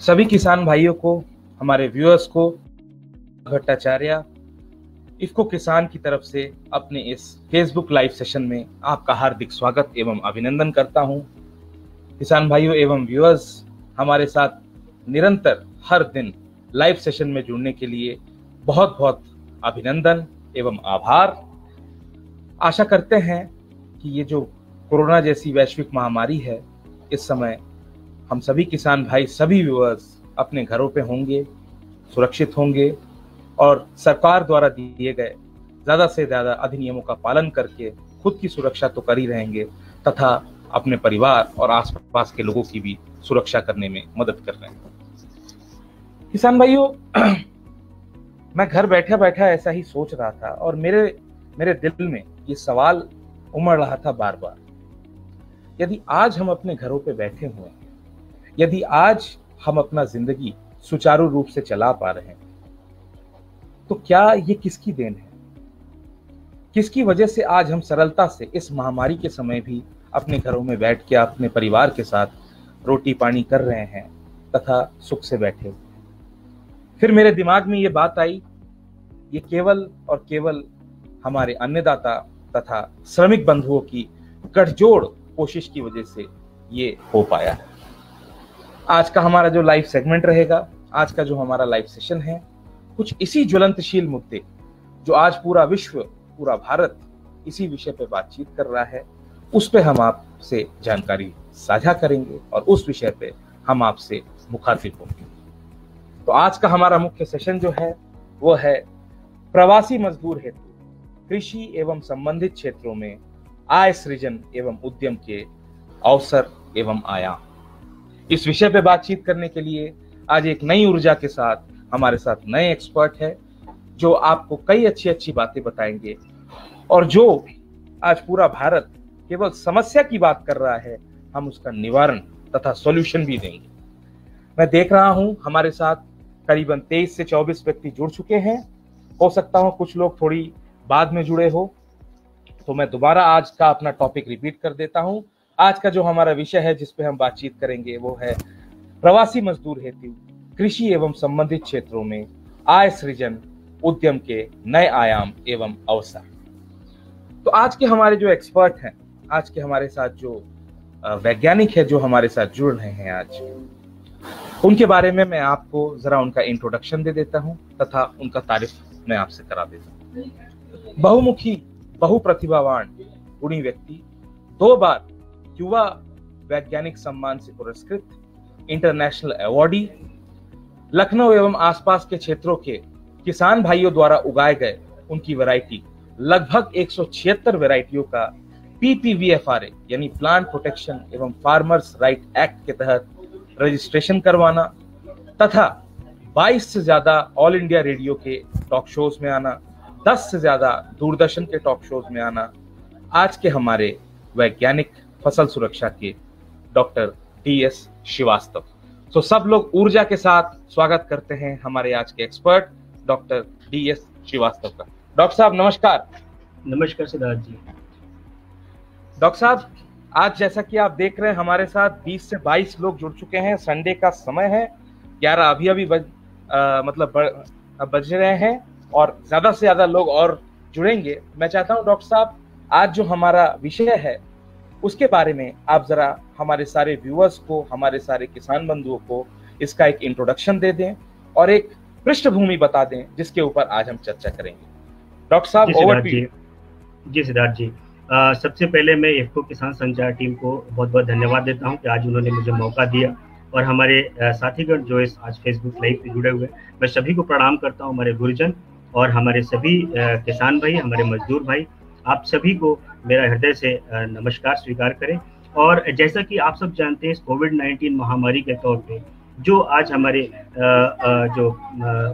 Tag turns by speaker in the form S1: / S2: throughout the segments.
S1: सभी किसान भाइयों को, हमारे व्यूअर्स को भट्टाचार्य इफ्को किसान की तरफ से अपने इस फेसबुक लाइव सेशन में आपका हार्दिक स्वागत एवं अभिनंदन करता हूं। किसान भाइयों एवं व्यूअर्स, हमारे साथ निरंतर हर दिन लाइव सेशन में जुड़ने के लिए बहुत बहुत अभिनंदन एवं आभार। आशा करते हैं कि ये जो कोरोना जैसी वैश्विक महामारी है, इस समय हम सभी किसान भाई, सभी व्यूअर्स अपने घरों पे होंगे, सुरक्षित होंगे और सरकार द्वारा दिए गए ज़्यादा से ज़्यादा अधिनियमों का पालन करके खुद की सुरक्षा तो कर ही रहेंगे तथा अपने परिवार और आसपास के लोगों की भी सुरक्षा करने में मदद कर रहे हैं। किसान भाइयों, मैं घर बैठा बैठा ऐसा ही सोच रहा था और मेरे दिल में ये सवाल उमड़ रहा था बार बार। यदि आज हम अपने घरों पे बैठे हुए हैं, यदि आज हम अपना जिंदगी सुचारू रूप से चला पा रहे हैं, तो क्या ये किसकी देन है? किसकी वजह से आज हम सरलता से इस महामारी के समय भी अपने घरों में बैठ के अपने परिवार के साथ रोटी पानी कर रहे हैं तथा सुख से बैठे हुए हैं? फिर मेरे दिमाग में ये बात आई, ये केवल और केवल हमारे अन्नदाता तथा श्रमिक बंधुओं की गठजोड़ कोशिश की वजह से ये हो पाया है। आज का हमारा जो लाइव सेगमेंट रहेगा, आज का जो हमारा लाइव सेशन है, कुछ इसी ज्वलंतशील मुद्दे जो आज पूरा विश्व, पूरा भारत इसी विषय पे बातचीत कर रहा है, उस पे हम आपसे जानकारी साझा करेंगे और उस विषय पे हम आपसे मुखातिब होंगे। तो आज का हमारा मुख्य सेशन जो है वो है प्रवासी मजदूर हेतु कृषि एवं संबंधित क्षेत्रों में आय सृजन एवं उद्यम के अवसर एवं आयाम। इस विषय पे बातचीत करने के लिए आज एक नई ऊर्जा के साथ हमारे साथ नए एक्सपर्ट है जो आपको कई अच्छी अच्छी बातें बताएंगे और जो आज पूरा भारत केवल समस्या की बात कर रहा है, हम उसका निवारण तथा सॉल्यूशन भी देंगे। मैं देख रहा हूं हमारे साथ करीबन 23 से 24 व्यक्ति जुड़ चुके हैं। हो सकता हो कुछ लोग थोड़ी बाद में जुड़े हो, तो मैं दोबारा आज का अपना टॉपिक रिपीट कर देता हूं। आज का जो हमारा विषय है जिस पे हम बातचीत करेंगे वो है प्रवासी मजदूर हेतु कृषि एवं संबंधित क्षेत्रों में आय सृजन उद्यम के नए आयाम एवं अवसर। तो आज के हमारे जो एक्सपर्ट हैं, आज के हमारे साथ जो वैज्ञानिक है जो हमारे साथ जुड़ रहे हैं आज, उनके बारे में मैं आपको जरा उनका इंट्रोडक्शन दे देता हूं तथा उनका तारीफ मैं आपसे करा देता हूं। बहुमुखी, बहुप्रतिभावान, गुणी व्यक्ति, 2 बार युवा वैज्ञानिक सम्मान से पुरस्कृत, इंटरनेशनल अवार्डी, लखनऊ एवं आसपास के क्षेत्रों के किसान भाइयों द्वारा उगाए गए उनकी वैरायटी लगभग 176 वैरायटियों का PPVFRA यानी प्लांट प्रोटेक्शन एवं फार्मर्स राइट एक्ट के तहत रजिस्ट्रेशन करवाना तथा 22 से ज्यादा ऑल इंडिया रेडियो के टॉक शोज में आना, 10 से ज्यादा दूरदर्शन के टॉक शोज में आना, आज के हमारे वैज्ञानिक फसल सुरक्षा के डॉक्टर DS श्रीवास्तव। तो सब लोग ऊर्जा के साथ स्वागत करते हैं हमारे आज के एक्सपर्ट डॉक्टर DS श्रीवास्तव का। डॉक्टर साहब नमस्कार।
S2: नमस्कार सिद्धार्थ जी।
S1: डॉक्टर साहब, आज जैसा कि आप देख रहे हैं हमारे साथ 20 से 22 लोग जुड़ चुके हैं। संडे का समय है, 11 अभी बज रहे हैं और ज्यादा से ज्यादा लोग और जुड़ेंगे। मैं चाहता हूं डॉक्टर साहब, आज जो हमारा विषय है उसके बारे में आप जरा हमारे सारे व्यूअर्स को, हमारे सारे किसान बंधुओं को इसका एक इंट्रोडक्शन दे दें और एक पृष्ठभूमि बता दें जिसके ऊपर आज हम चर्चा करेंगे। डॉक्टर साहब, ओवर टू यू।
S2: जी सिद्धार्थ जी, सबसे पहले मैं इफ्को किसान संचार टीम को बहुत बहुत धन्यवाद देता हूं कि आज उन्होंने मुझे मौका दिया और हमारे साथीगण जो इस आज फेसबुक लाइव पे जुड़े हुए, मैं सभी को प्रणाम करता हूं। हमारे गुरुजन और हमारे सभी किसान भाई, हमारे मजदूर भाई, आप सभी को मेरा हृदय से नमस्कार स्वीकार करें। और जैसा कि आप सब जानते हैं, इस कोविड-19 महामारी के तौर पे जो आज हमारे जो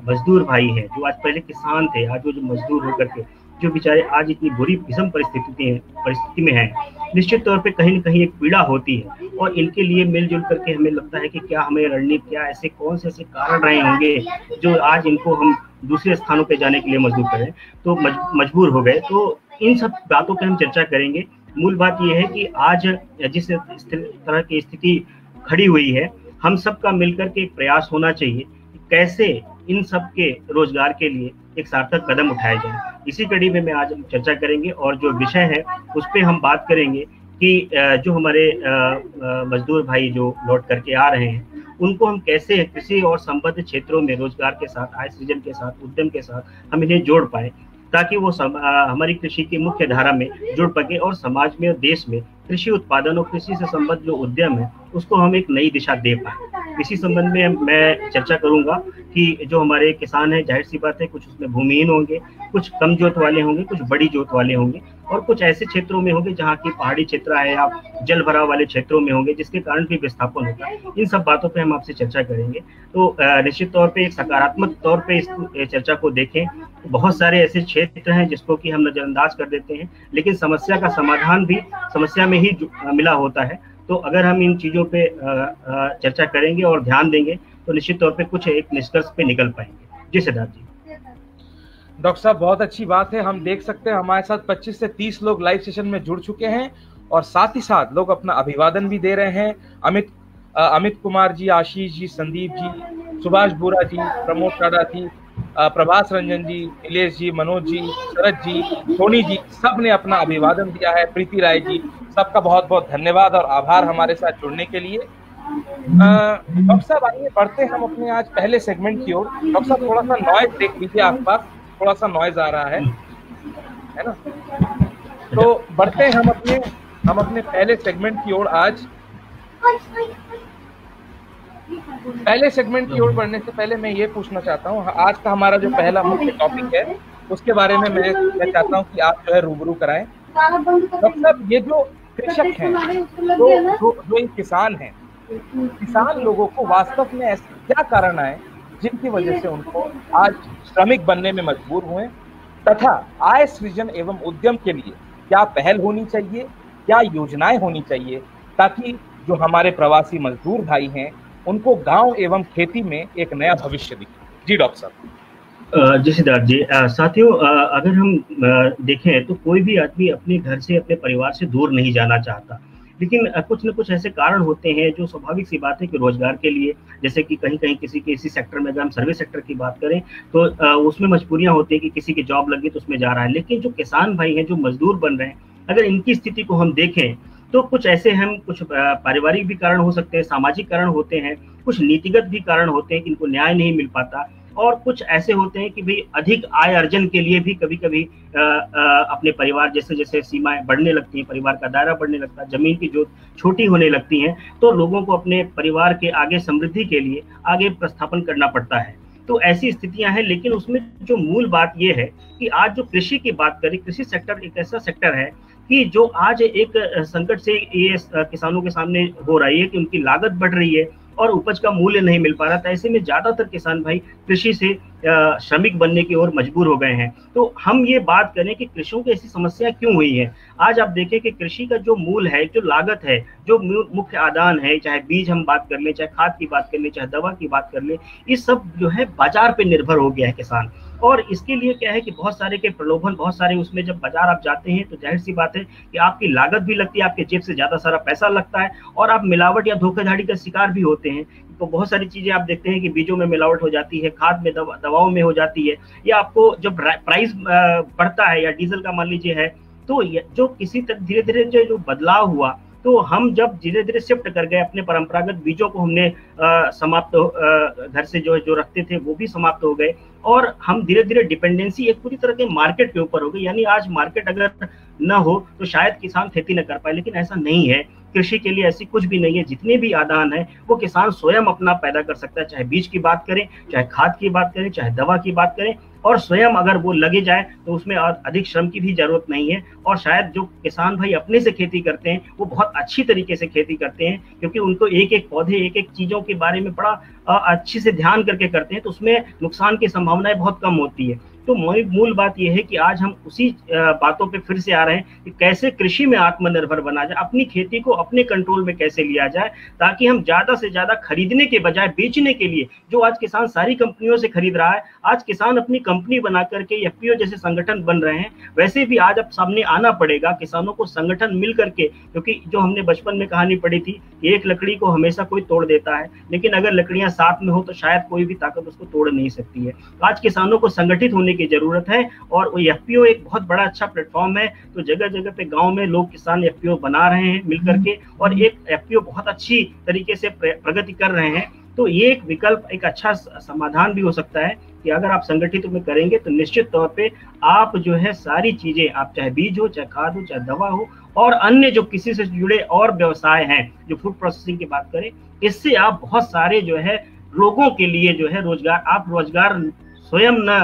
S2: मजदूर भाई हैं, जो आज पहले किसान थे, आज वो जो मजदूर होकर के जो बेचारे आज इतनी बुरी विषम परिस्थिति में हैं, निश्चित तौर पे कहीं न कहीं एक पीड़ा होती है और इनके लिए मिलजुल करके हमें लगता है कि क्या हमें रणनीति, क्या ऐसे कौन से ऐसे कारण रहे होंगे जो आज इनको हम दूसरे स्थानों पे जाने के लिए मजबूर हो गए। तो इन सब बातों पर हम चर्चा करेंगे। मूल बात यह है कि आज जिस तरह की स्थिति खड़ी हुई है, हम सबका मिलकर के एक प्रयास होना चाहिए कि कैसे इन सब के रोजगार के लिए एक सार्थक कदम उठाए जाए। इसी कड़ी में मैं आज हम चर्चा करेंगे और जो विषय है उस पर हम बात करेंगे कि जो हमारे मजदूर भाई जो लौट करके आ रहे हैं उनको हम कैसे कृषि और संबद्ध क्षेत्रों में रोजगार के साथ, आय सृजन के साथ, उद्यम के साथ हम इन्हें जोड़ पाए, ताकि वो हमारी कृषि की मुख्य धारा में जुड़ सके और समाज में और देश में कृषि उत्पादन और कृषि से संबद्ध जो उद्यम है उसको हम एक नई दिशा दे पाए। इसी संबंध में मैं चर्चा करूंगा कि जो हमारे किसान हैं, जाहिर सी बात है कुछ उसमें भूमिहीन होंगे, कुछ कम जोत वाले होंगे, कुछ बड़ी जोत वाले होंगे और कुछ ऐसे क्षेत्रों में होंगे जहाँ की पहाड़ी क्षेत्र है या जल भराव वाले क्षेत्रों में होंगे, जिसके कारण भी विस्थापन होता है। इन सब बातों पे हम आपसे चर्चा करेंगे। तो निश्चित तौर पे एक सकारात्मक तौर पे इस चर्चा को देखें। बहुत सारे ऐसे क्षेत्र हैं जिसको कि हम नजरअंदाज कर देते हैं, लेकिन समस्या का समाधान भी समस्या में ही मिला होता है। तो अगर हम इन चीजों पे चर्चा करेंगे और ध्यान देंगे तो निश्चित तौर पे कुछ एक निष्कर्ष पे निकल पाएंगे। जी सिद्धार्थ जी।
S1: डॉक्टर साहब, बहुत अच्छी बात है। हम देख सकते हैं हमारे साथ 25 से 30 लोग लाइव सेशन में जुड़ चुके हैं और साथ ही साथ लोग अपना अभिवादन भी दे रहे हैं। अमित कुमार जी, आशीष जी, संदीप जी, सुभाष बोरा जी, प्रमोद टाडा जी, प्रभास रंजन जी, नीलेश जी, मनोज जी, शरद जी, सोनी जी, सब ने अपना अभिवादन दिया है। प्रीति राय जी, सबका बहुत बहुत धन्यवाद और आभार हमारे साथ जुड़ने के लिए। डॉक्टर साहब, आइए बढ़ते हम अपने आज पहले सेगमेंट की ओर। डॉक्टर साहब, थोड़ा सा नॉइज देख लीजिए आसपास, थोड़ा सा नॉइज आ रहा है ना? तो बढ़ते हैं हम अपने पहले सेगमेंट की ओर। आज पहले सेगमेंट की ओर बढ़ने से पहले मैं ये पूछना चाहता हूँ, आज का हमारा जो पहला मुख्य टॉपिक है उसके बारे में मैं चाहता हूँ कि आप जो है रूबरू कराएं। डॉक्टर साहब, ये जो कृषक हैं, जो ये किसान हैं, किसान लोगों को वास्तव में ऐसे क्या कारण आए जिनकी वजह से उनको आज श्रमिक बनने में मजबूर हुए, तथा आय सृजन एवं उद्यम के लिए क्या पहल होनी चाहिए, क्या योजनाएं होनी चाहिए, ताकि जो हमारे प्रवासी मजदूर भाई हैं उनको गांव एवं खेती में एक नया भविष्य दिखे। जी डॉक्टर साहब।
S2: जी सिद्धार्थ जी, साथियों, अगर हम देखें तो कोई भी आदमी अपने घर से, अपने परिवार से दूर नहीं जाना चाहता, लेकिन कुछ न कुछ ऐसे कारण होते हैं जो स्वाभाविक सी बात है कि रोजगार के लिए, जैसे कि कहीं कहीं किसी सेक्टर में, अगर हम सर्विस सेक्टर की बात करें तो उसमें मजबूरियां होती है कि किसी की जॉब लगी तो उसमें जा रहा है। लेकिन जो किसान भाई हैं, जो मजदूर बन रहे हैं, अगर इनकी स्थिति को हम देखें तो कुछ ऐसे हम कुछ पारिवारिक भी कारण हो सकते हैं, सामाजिक कारण होते हैं, कुछ नीतिगत भी कारण होते हैं कि इनको न्याय नहीं मिल पाता, और कुछ ऐसे होते हैं कि भाई अधिक आय अर्जन के लिए भी कभी कभी अपने परिवार, जैसे जैसे सीमाएं बढ़ने लगती हैं, परिवार का दायरा बढ़ने लगता है, जमीन की जो छोटी होने लगती हैं, तो लोगों को अपने परिवार के आगे समृद्धि के लिए आगे प्रस्थापन करना पड़ता है। तो ऐसी स्थितियां हैं, लेकिन उसमें जो मूल बात यह है कि आज जो कृषि की बात करें, कृषि सेक्टर एक ऐसा सेक्टर है कि जो आज एक संकट से ये किसानों के सामने हो रही है कि उनकी लागत बढ़ रही है और उपज का मूल्य नहीं मिल पा रहा था। ऐसे में ज्यादातर किसान भाई कृषि से श्रमिक बनने की ओर मजबूर हो गए हैं। तो हम ये बात करें कि कृषियों की ऐसी समस्या क्यों हुई है। आज आप देखें कि कृषि का जो मूल है, जो लागत है, जो मुख्य आदान है, चाहे बीज हम बात कर लें, चाहे खाद की बात कर लें, चाहे दवा की बात कर लें, ये सब जो है बाजार पे निर्भर हो गया है किसान। और इसके लिए क्या है कि बहुत सारे के प्रलोभन, बहुत सारे उसमें जब बाजार आप जाते हैं तो जाहिर सी बात है कि आपकी लागत भी लगती है, आपके जेब से ज्यादा सारा पैसा लगता है और आप मिलावट या धोखाधड़ी का शिकार भी होते हैं। तो बहुत सारी चीजें आप देखते हैं कि बीजों में मिलावट हो जाती है, खाद में, दवाओं में हो जाती है, या आपको जब प्राइस बढ़ता है या डीजल का मान लीजिए है, तो जो किसी तक धीरे धीरे जो बदलाव हुआ, तो हम जब धीरे धीरे शिफ्ट कर गए, अपने परंपरागत बीजों को हमने समाप्त घर से जो रखते थे वो भी समाप्त हो गए, और हम धीरे धीरे डिपेंडेंसी एक पूरी तरह के मार्केट के ऊपर हो गई। यानी आज मार्केट अगर न हो तो शायद किसान खेती न कर पाए, लेकिन ऐसा नहीं है। कृषि के लिए ऐसी कुछ भी नहीं है। जितने भी आदान है वो किसान स्वयं अपना पैदा कर सकता है, चाहे बीज की बात करें, चाहे खाद की बात करें, चाहे दवा की बात करें, और स्वयं अगर वो लगे जाए तो उसमें अधिक श्रम की भी जरूरत नहीं है। और शायद जो किसान भाई अपने से खेती करते हैं वो बहुत अच्छी तरीके से खेती करते हैं, क्योंकि उनको एक एक पौधे, एक एक चीजों के बारे में बड़ा अच्छे से ध्यान करके करते हैं, तो उसमें नुकसान की संभावनाएं बहुत कम होती है। तो मूल बात यह है कि आज हम उसी बातों पे फिर से आ रहे हैं कि कैसे कृषि में आत्मनिर्भर बना जाए, अपनी खेती को अपने कंट्रोल में कैसे लिया जाए, ताकि हम ज्यादा से ज्यादा खरीदने के बजाय बेचने के लिए, जो आज किसान सारी कंपनियों से खरीद रहा है, आज किसान अपनी कंपनी बना करके एफपीओ जैसे संगठन बन रहे हैं, वैसे भी आज अब सामने आना पड़ेगा किसानों को संगठन मिल करके, क्योंकि जो हमने बचपन में कहानी पढ़ी थी कि एक लकड़ी को हमेशा कोई तोड़ देता है, लेकिन अगर लकड़ियां साथ में हो तो शायद कोई भी ताकत उसको तोड़ नहीं सकती है। आज किसानों को संगठित होने की जरूरत है और वो एफपीओ एक बहुत बड़ा अच्छा प्लेटफॉर्म है। तो जगह जगह पे गांव में लोग किसान एफपीओ बना रहे हैं मिल करके, और एक एफपीओ बहुत अच्छी तरीके से प्रगति कर रहे हैं। तो ये एक विकल्प, एक अच्छा समाधान भी हो सकता है कि अगर आप संगठित में करेंगे तो निश्चित तौर पे आप जो है सारी चीजें, आप चाहे बीज हो, चाहे खाद हो, चाहे दवा हो, और अन्य जो किसी से जुड़े और व्यवसाय हैं, जो फूड प्रोसेसिंग की बात करें, इससे आप बहुत सारे जो है लोगों के लिए जो है रोजगार, आप रोजगार स्वयं न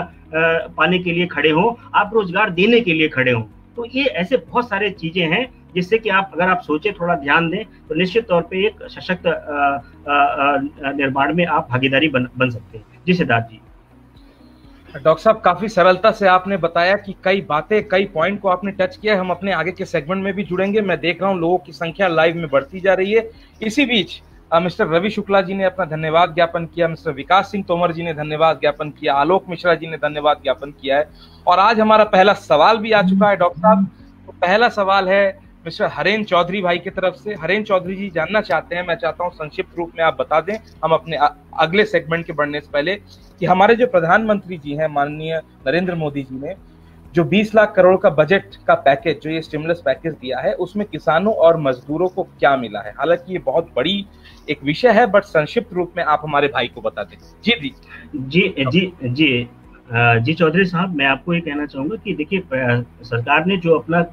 S2: पाने के लिए खड़े हो, आप रोजगार देने के लिए खड़े हो। तो ये ऐसे बहुत सारे चीजें हैं जिससे कि आप, अगर आप सोचे, थोड़ा ध्यान दें, तो निश्चित तौर पे एक सशक्त निर्माण में आप भागीदारी बन सकते हैं। जी सिद्धार्थ जी।
S1: डॉक्टर साहब, काफी सरलता से आपने बताया कि कई बातें, कई पॉइंट को आपने टच किया। हम अपने आगे के सेगमेंट में भी जुड़ेंगे। मैं देख रहा हूँ लोगों की संख्या लाइव में बढ़ती जा रही है। इसी बीच मिस्टर रवि शुक्ला जी ने अपना धन्यवाद ज्ञापन किया, मिस्टर विकास सिंह तोमर जी ने धन्यवाद ज्ञापन किया, आलोक मिश्रा जी ने धन्यवाद ज्ञापन किया है, और आज हमारा पहला सवाल भी आ चुका है डॉक्टर साहब। तो पहला सवाल है मिस्टर हरेन चौधरी भाई की तरफ से। हरेन चौधरी जी जानना चाहते हैं, मैं चाहता हूं संक्षिप्त रूप में आप बता दें, हम अपने अगले सेगमेंट के बढ़ने से पहले, कि हमारे जो प्रधानमंत्री जी हैं माननीय नरेंद्र मोदी जी ने जो 20 लाख करोड़ का बजट का पैकेज, जो ये स्टिमुलस पैकेज दिया है, उसमें किसानों और मजदूरों को क्या मिला है। हालांकि ये बहुत बड़ी एक विषय है, बट संक्षिप्त रूप में आप हमारे भाई को बता दें। जी जी
S2: जी जी जी जी चौधरी साहब, मैं आपको ये कहना चाहूंगा कि देखिए, सरकार ने जो अपना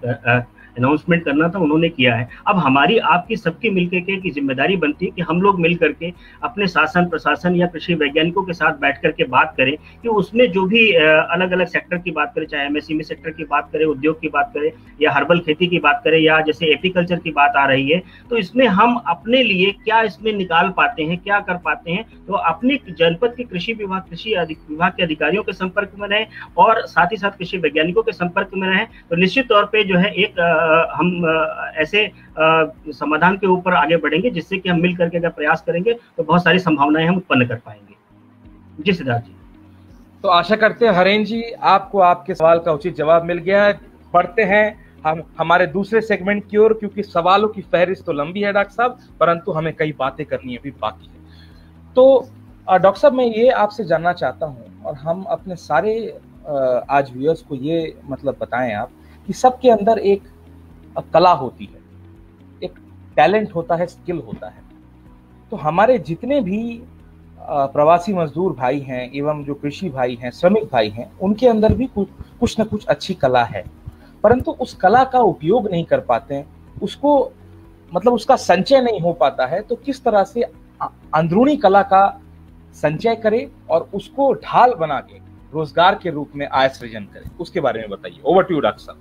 S2: अनाउंसमेंट करना था उन्होंने किया है। अब हमारी, आपकी, सबकी मिलकर के की जिम्मेदारी बनती है कि हम लोग मिल करके अपने शासन प्रशासन या कृषि वैज्ञानिकों के साथ बैठ करके बात करें कि उसमें जो भी अलग अलग सेक्टर की बात करें, चाहे एमएसएमई सेक्टर की बात करें, उद्योग की बात करें, या हर्बल खेती की बात करें, या जैसे एपीकल्चर की बात आ रही है, तो इसमें हम अपने लिए क्या इसमें निकाल पाते हैं, क्या कर पाते हैं। तो अपने जनपद के कृषि विभाग के अधिकारियों के संपर्क में रहें और साथ ही साथ कृषि वैज्ञानिकों के संपर्क में रहें। तो निश्चित तौर पर जो है एक हम ऐसे समाधान के ऊपर आगे बढ़ेंगे जिससे कि हम मिल करके अगर प्रयास करेंगे तो बहुत सारी संभावनाएं हम उत्पन्न कर पाएंगे। जी सिद्धार्थ जी।
S1: तो आशा करते हैं हरेन जी आपको आपके सवाल का उचित जवाब मिल गया है। बढ़ते हैं हम हमारे दूसरे सेगमेंट की ओर, क्योंकि सवालों की फहरिस्त तो लंबी है डॉक्टर साहब, परंतु हमें कई बातें करनी अभी बाकी है। तो डॉक्टर साहब, मैं ये आपसे जानना चाहता हूँ, और हम अपने सारे आज व्यूअर्स को ये मतलब बताएं आप, कि सबके अंदर एक कला होती है, एक टैलेंट होता है, स्किल होता है। तो हमारे जितने भी प्रवासी मजदूर भाई हैं एवं जो कृषि भाई हैं, श्रमिक भाई हैं, उनके अंदर भी कुछ न कुछ अच्छी कला है, परंतु उस कला का उपयोग नहीं कर पाते हैं, उसको मतलब उसका संचय नहीं हो पाता है। तो किस तरह से अंदरूनी कला का संचय करें और उसको ढाल बना के रोजगार के रूप में आय सृजन करें, उसके बारे में बताइए। ओवर टू यू डॉक्टर साहब।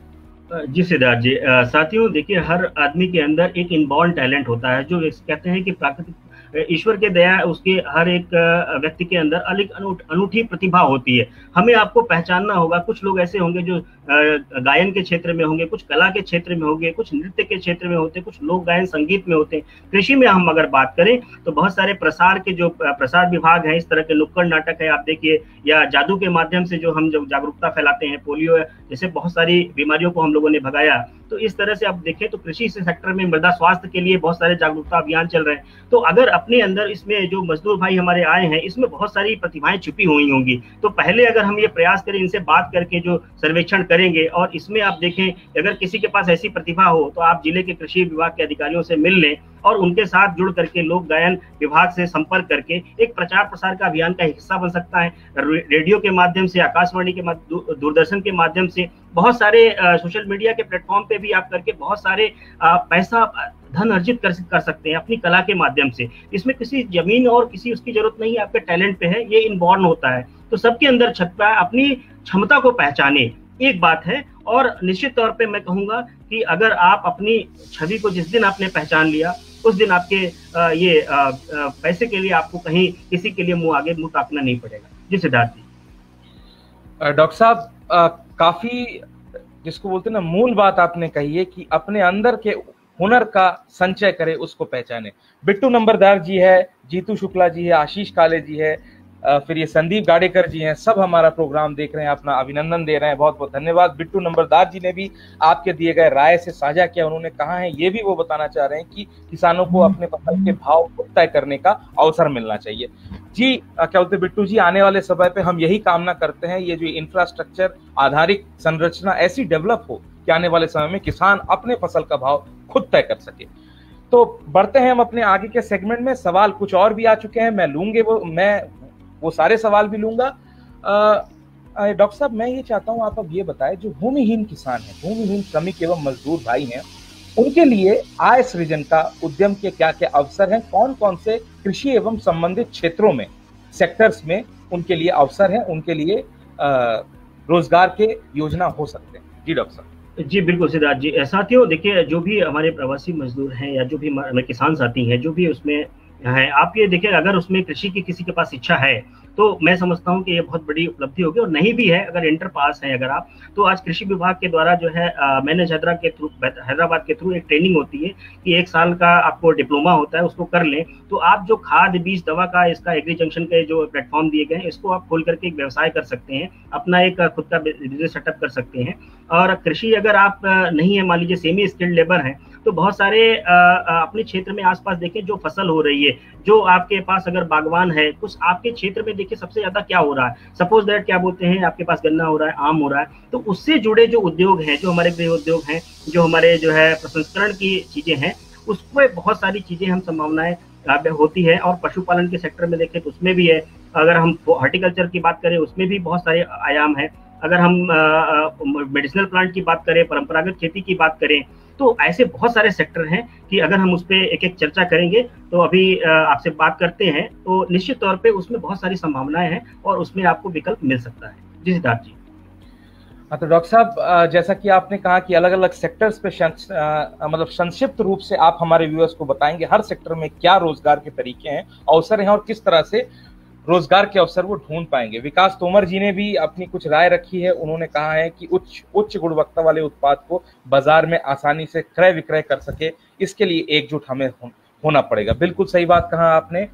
S2: जी सिद्धार्थ जी। साथियों, देखिए, हर आदमी के अंदर एक इनबॉर्न टैलेंट होता है, जो कहते हैं कि प्राकृतिक ईश्वर के दया उसके हर एक व्यक्ति के अंदर अलग अनूठी प्रतिभा होती है। हमें आपको पहचानना होगा। कुछ लोग ऐसे होंगे जो गायन के क्षेत्र में होंगे, कुछ कला के क्षेत्र में होंगे, कुछ नृत्य के क्षेत्र में होते, कुछ लोक गायन संगीत में होते हैं। कृषि में हम अगर बात करें तो बहुत सारे प्रसार के जो प्रसार विभाग हैं, इस तरह के नुक्कड़ नाटक है, आप देखिए, या जादू के माध्यम से जो हम जागरूकता फैलाते हैं, पोलियो जैसे बहुत सारी बीमारियों को हम लोगों ने भगाया। तो इस तरह से आप देखें तो कृषि से सेक्टर में मृदा स्वास्थ्य के लिए बहुत सारे जागरूकता अभियान चल रहे हैं। तो अगर अपने अंदर इसमें जो मजदूर भाई हमारे आए हैं, इसमें बहुत सारी प्रतिभाएं छुपी हुई होंगी। तो पहले अगर हम ये प्रयास करें, इनसे बात करके जो सर्वेक्षण करेंगे, और इसमें आप देखें अगर किसी के पास ऐसी प्रतिभा हो तो आप जिले के कृषि विभाग के अधिकारियों से मिल लें और उनके साथ जुड़ करके लोक गायन विभाग से संपर्क करके एक प्रचार प्रसार का अभियान का हिस्सा बन सकता है। रेडियो के माध्यम से, आकाशवाणी के दूरदर्शन के माध्यम से, बहुत सारे सोशल मीडिया के प्लेटफॉर्म पे भी आप करके बहुत सारे पैसा धन अर्जित कर सकते हैं अपनी कला के माध्यम से। इसमें किसी जमीन और किसी उसकी जरूरत नहीं है, आपके टैलेंट पे है, ये इनबॉर्न होता है। तो सबके अंदर छपा है, अपनी क्षमता को पहचाने, एक बात है। और निश्चित तौर पे मैं कहूंगा कि अगर आप अपनी छवि को जिस दिन आपने पहचान लिया, उस दिन आपके पैसे के लिए आपको कहीं किसी के लिए मुंह ताकना नहीं पड़ेगा। जी सिद्धार्थ जी।
S1: डॉक्टर साहब, काफी जिसको बोलते हैं ना, मूल बात आपने कही है कि अपने अंदर के हुनर का संचय करे, उसको पहचाने। बिट्टू नंबरदार जी है, जीतू शुक्ला जी है, आशीष काले जी है, फिर ये संदीप गाडेकर जी हैं, सब हमारा प्रोग्राम देख रहे हैं, अपना अभिनंदन दे रहे हैं। बहुत बहुत धन्यवाद। बिट्टू नंबरदार जी ने भी आपके दिए गए राय से साझा किया। उन्होंने कहा है, ये भी वो बताना चाह रहे हैं कि किसानों को अपने फसल के भाव खुद तय करने का अवसर मिलना चाहिए। जी, क्या बोलते बिट्टू जी, आने वाले समय पे हम यही कामना करते हैं, ये जो इंफ्रास्ट्रक्चर आधारित संरचना ऐसी डेवलप हो कि आने वाले समय में किसान अपने फसल का भाव खुद तय कर सके। तो बढ़ते हैं हम अपने आगे के सेगमेंट में। सवाल कुछ और भी आ चुके हैं, मैं वो सारे सवाल भी लूंगा। डॉक्टर साहब, मैं ये चाहता हूं, आप अब ये बताएं, जो भूमिहीन किसान हैं, भूमिहीन श्रमिक एवं मजदूर भाई हैं, उनके लिए आय सृजन का उद्यम के क्या क्या अवसर हैं? कौन कौन से कृषि एवं संबंधित क्षेत्रों में, सेक्टर्स में उनके लिए अवसर हैं, उनके लिए रोजगार के योजना हो सकते हैं? जी डॉक्टर साहब।
S2: जी बिल्कुल सिद्धार्थ जी। साथियों, देखिए, जो भी हमारे प्रवासी मजदूर हैं या जो भी हमारे किसान साथी हैं, जो भी उसमें है, आप ये देखिए, अगर उसमें कृषि की किसी के पास इच्छा है तो मैं समझता हूँ कि ये बहुत बड़ी उपलब्धि होगी। और नहीं भी है, अगर इंटर पास है अगर आप, तो आज कृषि विभाग के द्वारा जो है मैनेज हैदराबाद के थ्रू एक ट्रेनिंग होती है कि 1 साल का आपको डिप्लोमा होता है, उसको कर लें तो आप जो खाद बीज दवा का इसका एग्री जंक्शन के जो प्लेटफॉर्म दिए गए हैं, इसको आप खोल करके एक व्यवसाय कर सकते हैं, अपना एक खुद का बिजनेस सेटअप कर सकते हैं। और कृषि अगर आप नहीं है, मान लीजिए सेमी स्किल्ड लेबर है, तो बहुत सारे अपने क्षेत्र में आसपास देखें जो फसल हो रही है, जो आपके पास अगर बागवान है, कुछ आपके क्षेत्र में देखिए सबसे ज्यादा क्या हो रहा है, सपोज दैट क्या बोलते हैं, आपके पास गन्ना हो रहा है, आम हो रहा है, तो उससे जुड़े जो उद्योग हैं, जो हमारे गृह उद्योग हैं, जो हमारे जो है प्रसंस्करण की चीजें हैं, उसमें बहुत सारी चीजें हम संभावनाएं होती है। और पशुपालन के सेक्टर में देखें तो उसमें भी है। अगर हम हॉर्टिकल्चर की बात करें, उसमें भी बहुत सारे आयाम है। अगर हम मेडिसिनल प्लांट की बात करें, परंपरागत खेती की बात करें, तो ऐसे बहुत सारे सेक्टर हैं कि अगर हम उस पर एक एक चर्चा करेंगे, तो अभी आपसे बात करते हैं, तो निश्चित तौर पे उसमें बहुत सारी संभावनाएं हैं और उसमें आपको विकल्प मिल सकता है। जी सिद्धार्थ जी।
S1: तो डॉक्टर साहब, जैसा कि आपने कहा कि अलग अलग सेक्टर्स पे मतलब संक्षिप्त रूप से आप हमारे व्यूअर्स को बताएंगे हर सेक्टर में क्या रोजगार के तरीके हैं, अवसर हैं, और किस तरह से रोजगार के अवसर वो ढूंढ पाएंगे। विकास तोमर जी ने भी अपनी कुछ राय रखी है। उन्होंने कहा है कि उच्च गुणवत्ता वाले उत्पाद को बाजार में आसानी से क्रय विक्रय कर सके, इसके लिए एकजुट हमें होना पड़ेगा। बिल्कुल सही बात कहा आपने।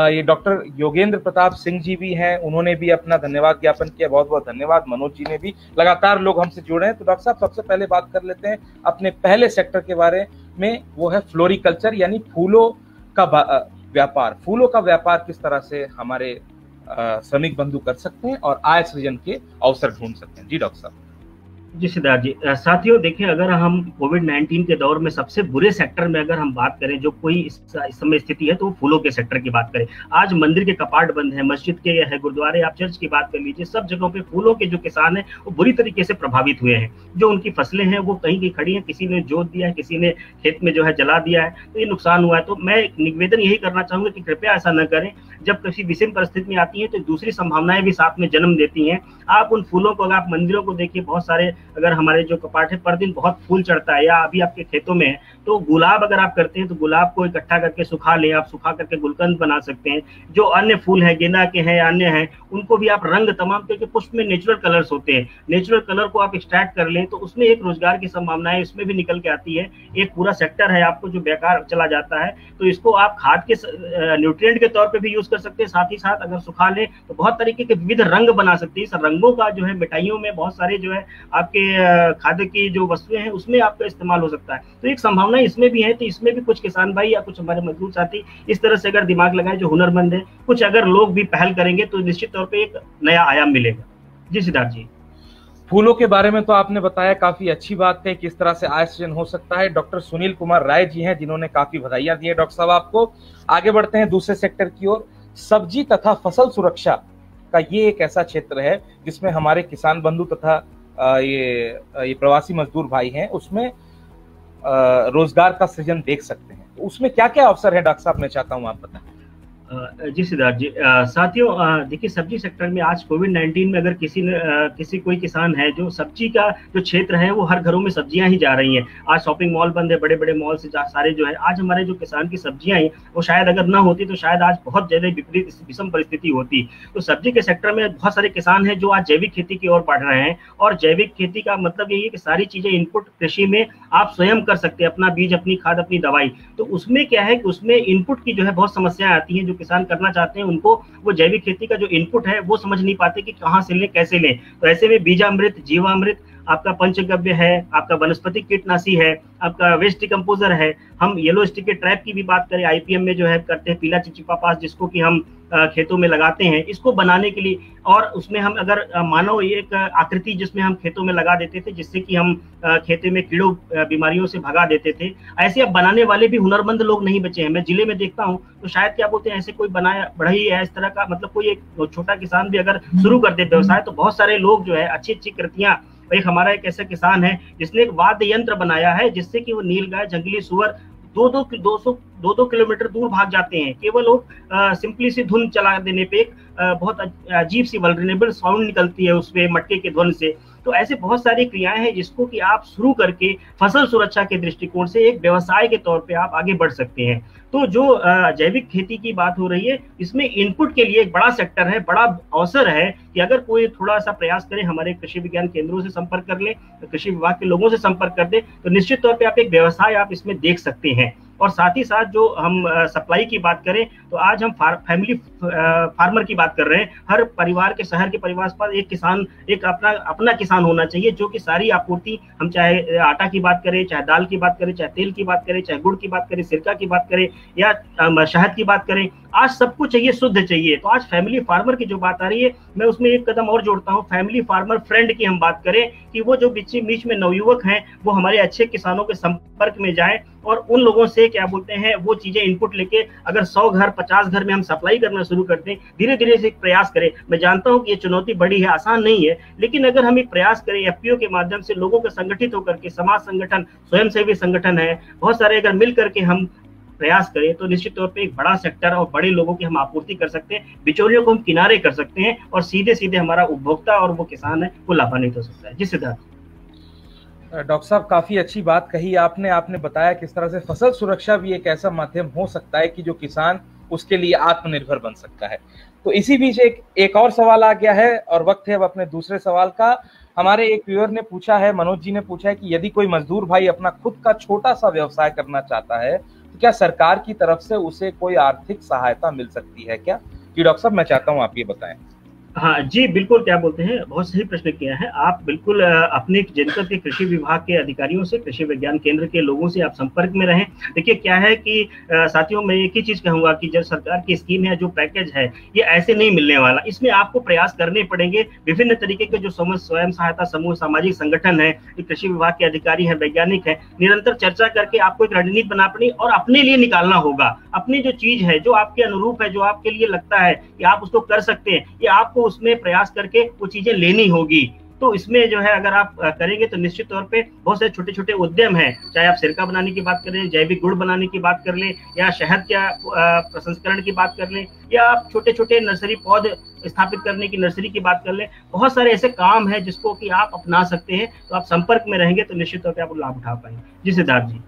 S1: ये डॉक्टर योगेंद्र प्रताप सिंह जी भी हैं, उन्होंने भी अपना धन्यवाद ज्ञापन किया। बहुत बहुत धन्यवाद। मनोज जी ने भी, लगातार लोग हमसे जुड़े हैं। तो डॉक्टर साहब, सबसे पहले बात कर लेते हैं अपने पहले सेक्टर के बारे में, वो है फ्लोरिकल्चर, यानी फूलों का व्यापार। फूलों का व्यापार किस तरह से हमारे श्रमिक बंधु कर सकते हैं और आय सृजन के अवसर ढूंढ सकते हैं? जी डॉक्टर साहब।
S2: जी सिद्धार्थ जी। साथियों, देखिए, अगर हम कोविड-19 के दौर में सबसे बुरे सेक्टर में अगर हम बात करें, जो कोई इस समय स्थिति है, तो वो फूलों के सेक्टर की बात करें। आज मंदिर के कपाट बंद हैं, मस्जिद के है, गुरुद्वारे, आप चर्च की बात कर लीजिए, सब जगहों पे फूलों के जो किसान हैं वो बुरी तरीके से प्रभावित हुए हैं। जो उनकी फसलें हैं वो कहीं की खड़ी हैं, किसी ने जोत दिया है, किसी ने खेत में जो है जला दिया है, तो ये नुकसान हुआ है। तो मैं निवेदन यही करना चाहूंगा कि कृपया ऐसा न करें। जब किसी विषम परिस्थिति में आती है तो दूसरी संभावनाएं भी साथ में जन्म देती हैं। आप उन फूलों को, अगर आप मंदिरों को देखिए, बहुत सारे अगर हमारे जो कपाट है पर दिन बहुत फूल चढ़ता है, या अभी आपके खेतों में है, तो गुलाब अगर आप करते हैं तो गुलाब को इकट्ठा करके सुखा लें, आप सुखा करके गुलकंद बना सकते हैं। जो अन्य फूल है, गेंदा के हैं, अन्य हैं, उनको भी आप रंग तमाम, क्योंकि पुष्प में नेचुरल कलर्स होते हैं, नेचुरल कलर को आप एक्सट्रैक्ट कर लें, तो उसमें एक रोजगार की संभावनाएं इसमें भी निकल के आती है। एक पूरा सेक्टर है आपको जो बेकार चला जाता है, तो इसको आप खाद के न्यूट्रिएंट के तौर पे भी यूज कर सकते हैं। साथ ही साथ अगर सुखा लें तो बहुत तरीके के विविध रंग बना सकते हैं। इस रंगों का जो है मिठाइयों में बहुत सारे जो है आपके खाद्य की जो वस्तुएं हैं उसमें आपका इस्तेमाल हो सकता है। तो एक संभावना इसमें भी है। तो इसमें भी कुछ किसान भाई या कुछ हमारे मजदूर साथी इस तरह से अगर दिमाग लगाए, जो हुनरमंद है, कुछ अगर लोग भी पहल करेंगे, तो निश्चित तौर पर एक नया आयाम मिलेगा। जी सिद्धार्थ जी।
S1: फूलों के बारे में तो आपने बताया, काफी अच्छी बात है, किस तरह से आय सृजन हो सकता है। डॉक्टर सुनील कुमार राय जी हैं, जिन्होंने काफी बधाइयां दी है डॉक्टर साहब आपको। आगे बढ़ते हैं दूसरे सेक्टर की ओर। सब्जी तथा फसल सुरक्षा का ये एक ऐसा क्षेत्र है जिसमें हमारे किसान बंधु तथा ये प्रवासी मजदूर भाई हैं, उसमें रोजगार का सृजन देख सकते हैं। तो उसमें क्या क्या अवसर है डॉक्टर साहब, मैं चाहता हूं आप बताएं।
S2: जी सिद्धार्थ जी, साथियों, देखिए सब्जी सेक्टर में आज कोविड-19 में अगर किसी कोई किसान है जो सब्जी का जो क्षेत्र है वो हर घरों में सब्जियां ही जा रही हैं। आज शॉपिंग मॉल बंद है, बड़े-बड़े मॉल से सारे जो है आज हमारे जो किसान की सब्जियां हैं वो शायद अगर ना होती तो शायद आज बहुत ज्यादा विपरीत विषम परिस्थिति होती। तो सब्जी के सेक्टर में बहुत सारे किसान हैं जो आज जैविक खेती की ओर बढ़ रहे हैं, और जैविक खेती का मतलब यही है कि सारी चीजें इनपुट कृषि में आप स्वयं कर सकते हैं, अपना बीज, अपनी खाद, अपनी दवाई। तो उसमें क्या है कि उसमें इनपुट की जो है बहुत समस्याएं आती हैं। जो किसान करना चाहते हैं उनको वो जैविक खेती का जो इनपुट है वो समझ नहीं पाते कि कहाँ से लें, कैसे लें। तो ऐसे में बीजामृत, जीवामृत, आपका पंचगव्य है, आपका वनस्पति कीटनाशी है, आपका वेस्ट डिकम्पोजर है। हम येलो स्टिक ट्रैप की भी बात करें, आईपीएम में जो है करते हैं, पीला चिपचिपा पास, जिसको कि हम खेतों में लगाते हैं, इसको बनाने के लिए, और उसमें हम अगर मानो एक आकृति जिसमें हम खेतों में लगा देते थे जिससे कि हम खेते में कीड़ों बीमारियों से भगा देते थे, ऐसे अब बनाने वाले भी हुनरमंद लोग नहीं बचे हैं। मैं जिले में देखता हूँ तो शायद क्या बोलते हैं, ऐसे कोई बनाया बढ़ई है इस तरह का, मतलब कोई एक छोटा किसान भी अगर शुरू कर दे व्यवसाय तो बहुत सारे लोग जो है अच्छी अच्छी कृतियां। एक हमारा एक ऐसा किसान है जिसने एक वाद्य यंत्र बनाया है जिससे कि वो नीलगाय, जंगली सुअर 2-2 किलोमीटर दूर भाग जाते हैं, केवल वो सिंपली सी धुन चला देने पे एक बहुत अजीब सी वल्नरेबल साउंड निकलती है उसपे मटके के ध्वनि से। तो ऐसे बहुत सारी क्रियाएं हैं जिसको कि आप शुरू करके फसल सुरक्षा के दृष्टिकोण से एक व्यवसाय के तौर पे आप आगे बढ़ सकते हैं। तो जो जैविक खेती की बात हो रही है, इसमें इनपुट के लिए एक बड़ा सेक्टर है, बड़ा अवसर है कि अगर कोई थोड़ा सा प्रयास करे, हमारे कृषि विज्ञान केंद्रों से संपर्क कर ले, कृषि विभाग के लोगों से संपर्क कर दे, तो निश्चित तौर पे आप एक व्यवसाय आप इसमें देख सकते हैं। और साथ ही साथ जो हम सप्लाई की बात करें तो आज हम फैमिली फार्मर की बात कर रहे हैं। हर परिवार के, शहर के परिवार के पास एक किसान, एक अपना किसान होना चाहिए जो कि सारी आपूर्ति, हम चाहे आटा की बात करें, चाहे दाल की बात करें, चाहे तेल की बात करें, चाहे गुड़ की बात करें, सिरका की बात करें या शहद की बात करें, आज सब कुछ चाहिए, शुद्ध चाहिए। तो आज फैमिली फार्मर की जो बात आ रही है, मैं उसमें एक कदम और जोड़ता हूँ, फैमिली फार्मर फ्रेंड की हम बात करें कि वो जो बीच में नवयुवक हैं वो हमारे अच्छे किसानों के संपर्क में जाए और उन लोगों से क्या बोलते हैं वो चीजें इनपुट लेके अगर 100 घर 50 घर में हम सप्लाई करना शुरू करते हैं, धीरे धीरे से प्रयास करें। मैं जानता हूं कि ये चुनौती बड़ी है, आसान नहीं है, लेकिन अगर हम एक प्रयास करें, एफपीओ के माध्यम से लोगों के संगठित होकर के, समाज संगठन, स्वयंसेवी संगठन है बहुत सारे, अगर मिल करके हम प्रयास करें तो निश्चित तौर पे एक बड़ा सेक्टर और बड़े लोगों की हम आपूर्ति कर सकते हैं, बिचौलियों को हम किनारे कर सकते हैं और सीधे सीधे हमारा उपभोक्ता और वो किसान है वो लाभान्वित हो सकता है। जी सिद्धार्थ।
S1: डॉक्टर साहब, काफी अच्छी बात कही आपने बताया किस तरह से फसल सुरक्षा भी एक ऐसा माध्यम हो सकता है कि जो किसान उसके लिए आत्मनिर्भर बन सकता है। तो इसी बीच एक और सवाल आ गया है और वक्त है अब अपने दूसरे सवाल का। हमारे एक व्यूअर ने पूछा है, मनोज जी ने पूछा है कि यदि कोई मजदूर भाई अपना खुद का छोटा सा व्यवसाय करना चाहता है तो क्या सरकार की तरफ से उसे कोई आर्थिक सहायता मिल सकती है क्या? कि डॉक्टर साहब, मैं चाहता हूँ आप ये बताएं।
S2: हाँ जी, बिल्कुल, क्या बोलते हैं, बहुत सही प्रश्न किया है आप। बिल्कुल अपने जनपद के कृषि विभाग के अधिकारियों से, कृषि विज्ञान केंद्र के लोगों से आप संपर्क में रहें। देखिए क्या है कि साथियों, मैं एक ही चीज कहूंगा कि जो सरकार की स्कीम है, जो पैकेज है, ये ऐसे नहीं मिलने वाला। इसमें आपको प्रयास करने पड़ेंगे। विभिन्न तरीके के जो स्वयं सहायता समूह, सामाजिक संगठन है, कृषि विभाग के अधिकारी है, वैज्ञानिक है, निरंतर चर्चा करके आपको एक रणनीति बना पड़ी और अपने लिए निकालना होगा। अपनी जो चीज है, जो आपके अनुरूप है, जो आपके लिए लगता है कि आप उसको कर सकते हैं, ये आपको उसमें प्रयास करके वो चीजें लेनी होगी। तो इसमें जो है अगर आप करेंगे तो निश्चित तौर पे बहुत सारे छोटे छोटे उद्यम हैं, चाहे आप सिरका बनाने की बात करें, जैविक गुड़ बनाने की बात कर लें, या शहद का प्रसंस्करण की बात कर लें, या आप छोटे छोटे नर्सरी पौधे स्थापित करने की नर्सरी की बात कर लें। बहुत सारे ऐसे काम हैं जिसको कि आप अपना सकते हैं। तो आप संपर्क में रहेंगे तो निश्चित तौर पर आप लाभ उठा पाएंगे। जी सिद्धार्थ जी।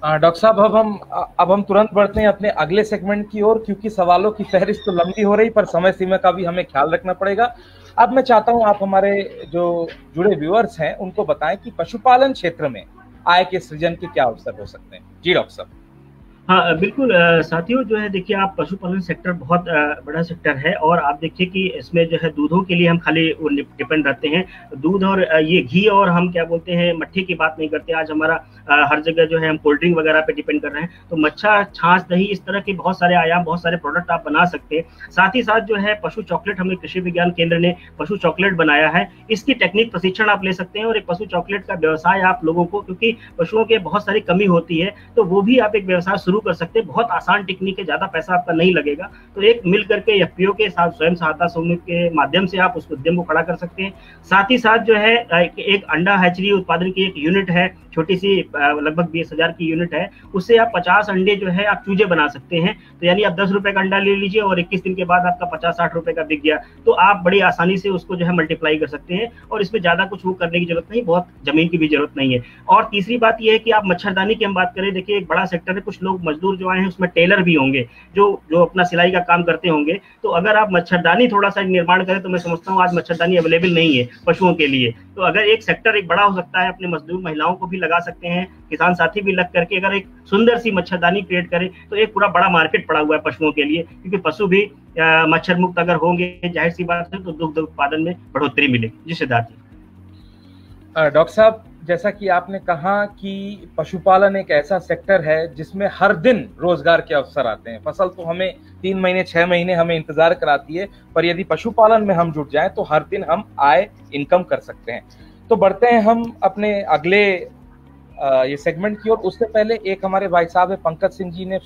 S1: डॉक्टर साहब, अब हम तुरंत बढ़ते हैं अपने अगले सेगमेंट की ओर, क्योंकि सवालों की फहरिस्त तो लंबी हो रही पर समय सीमा का भी हमें ख्याल रखना पड़ेगा। अब मैं चाहता हूं आप हमारे जो जुड़े व्यूअर्स हैं उनको बताएं कि पशुपालन क्षेत्र में आय के सृजन के क्या अवसर हो सकते हैं। जी डॉक्टर साहब।
S2: हाँ बिल्कुल साथियों, जो है देखिए आप, पशुपालन सेक्टर बहुत बड़ा सेक्टर है और आप देखिए कि इसमें जो है दूधों के लिए हम खाली डिपेंड रहते हैं, दूध और ये घी, और हम क्या बोलते हैं मट्ठी की बात नहीं करते। आज हमारा हर जगह जो है हम कोल्ड ड्रिंक वगैरह पे डिपेंड कर रहे हैं। तो मच्छा, छाछ, दही, इस तरह के बहुत सारे आयाम, बहुत सारे प्रोडक्ट आप बना सकते हैं। साथ ही साथ जो है पशु चॉकलेट, हमें कृषि विज्ञान केंद्र ने पशु चॉकलेट बनाया है, इसकी टेक्निक प्रशिक्षण आप ले सकते हैं और एक पशु चॉकलेट का व्यवसाय आप लोगों को, क्योंकि पशुओं के बहुत सारी कमी होती है, तो वो भी आप एक व्यवसाय शुरू कर सकते हैं। बहुत आसान टेक्निक है, ज्यादा पैसा आपका नहीं लगेगा। तो एक मिल करके एफपीओ के साथ स्वयं सहायता समूह के माध्यम से आप उस उद्यम को खड़ा कर सकते हैं। साथ ही साथ जो है एक अंडा हैचरी उत्पादन की एक यूनिट है, छोटी सी लगभग 20,000 की यूनिट है, उससे आप 50 अंडे जो है आप चूजे बना सकते हैं। तो यानी आप 10 रुपए का अंडा ले लीजिए और 21 दिन के बाद आपका 50-60 रुपए का बिक गया, तो आप बड़ी आसानी से उसको जो है मल्टीप्लाई कर सकते हैं और इसमें ज्यादा कुछ वो करने की जरूरत नहीं, बहुत जमीन की भी जरूरत नहीं है। और तीसरी बात यह है कि आप मच्छरदानी की हम बात करें, देखिए एक बड़ा सेक्टर है, कुछ लोग मजदूर जो आए हैं उसमें टेलर भी होंगे जो अपना सिलाई का काम करते होंगे। तो अगर आप मच्छरदानी थोड़ा सा निर्माण करें, तो मैं समझता हूँ आज मच्छरदानी अवेलेबल नहीं है पशुओं के लिए, तो अगर एक सेक्टर एक बड़ा हो सकता है, अपने मजदूर महिलाओं को भी लगा सकते हैं, किसान साथी भी लग करके अगर एक सुंदर सी मच्छरदानी क्रिएट करें, तो एक पूरा बड़ा मार्केट पड़ा हुआ है पशुओं के लिए, क्योंकि पशु भी मच्छर मुक्त अगर होंगे, जाहिर सी बात है, तो दुग्ध उत्पादन में बढ़ोतरी मिलेगी। जी सिद्धार्थ जी।
S1: डॉक्टर साहब, जैसा कि आपने कहा कि पशुपालन एक ऐसा सेक्टर है जिसमें हर दिन रोजगार के अवसर आते हैं। फसल तो हमें 3 महीने 6 महीने हमें इंतजार कराती है, पर यदि पशुपालन में हम जुट जाएं तो हर दिन हम आय इनकम कर सकते हैं। तो बढ़ते हैं हम अपने अगले ये सेगमेंट की ओर। उससे पहले एक हमारे भाई साहब है पंकज सिंह जी ने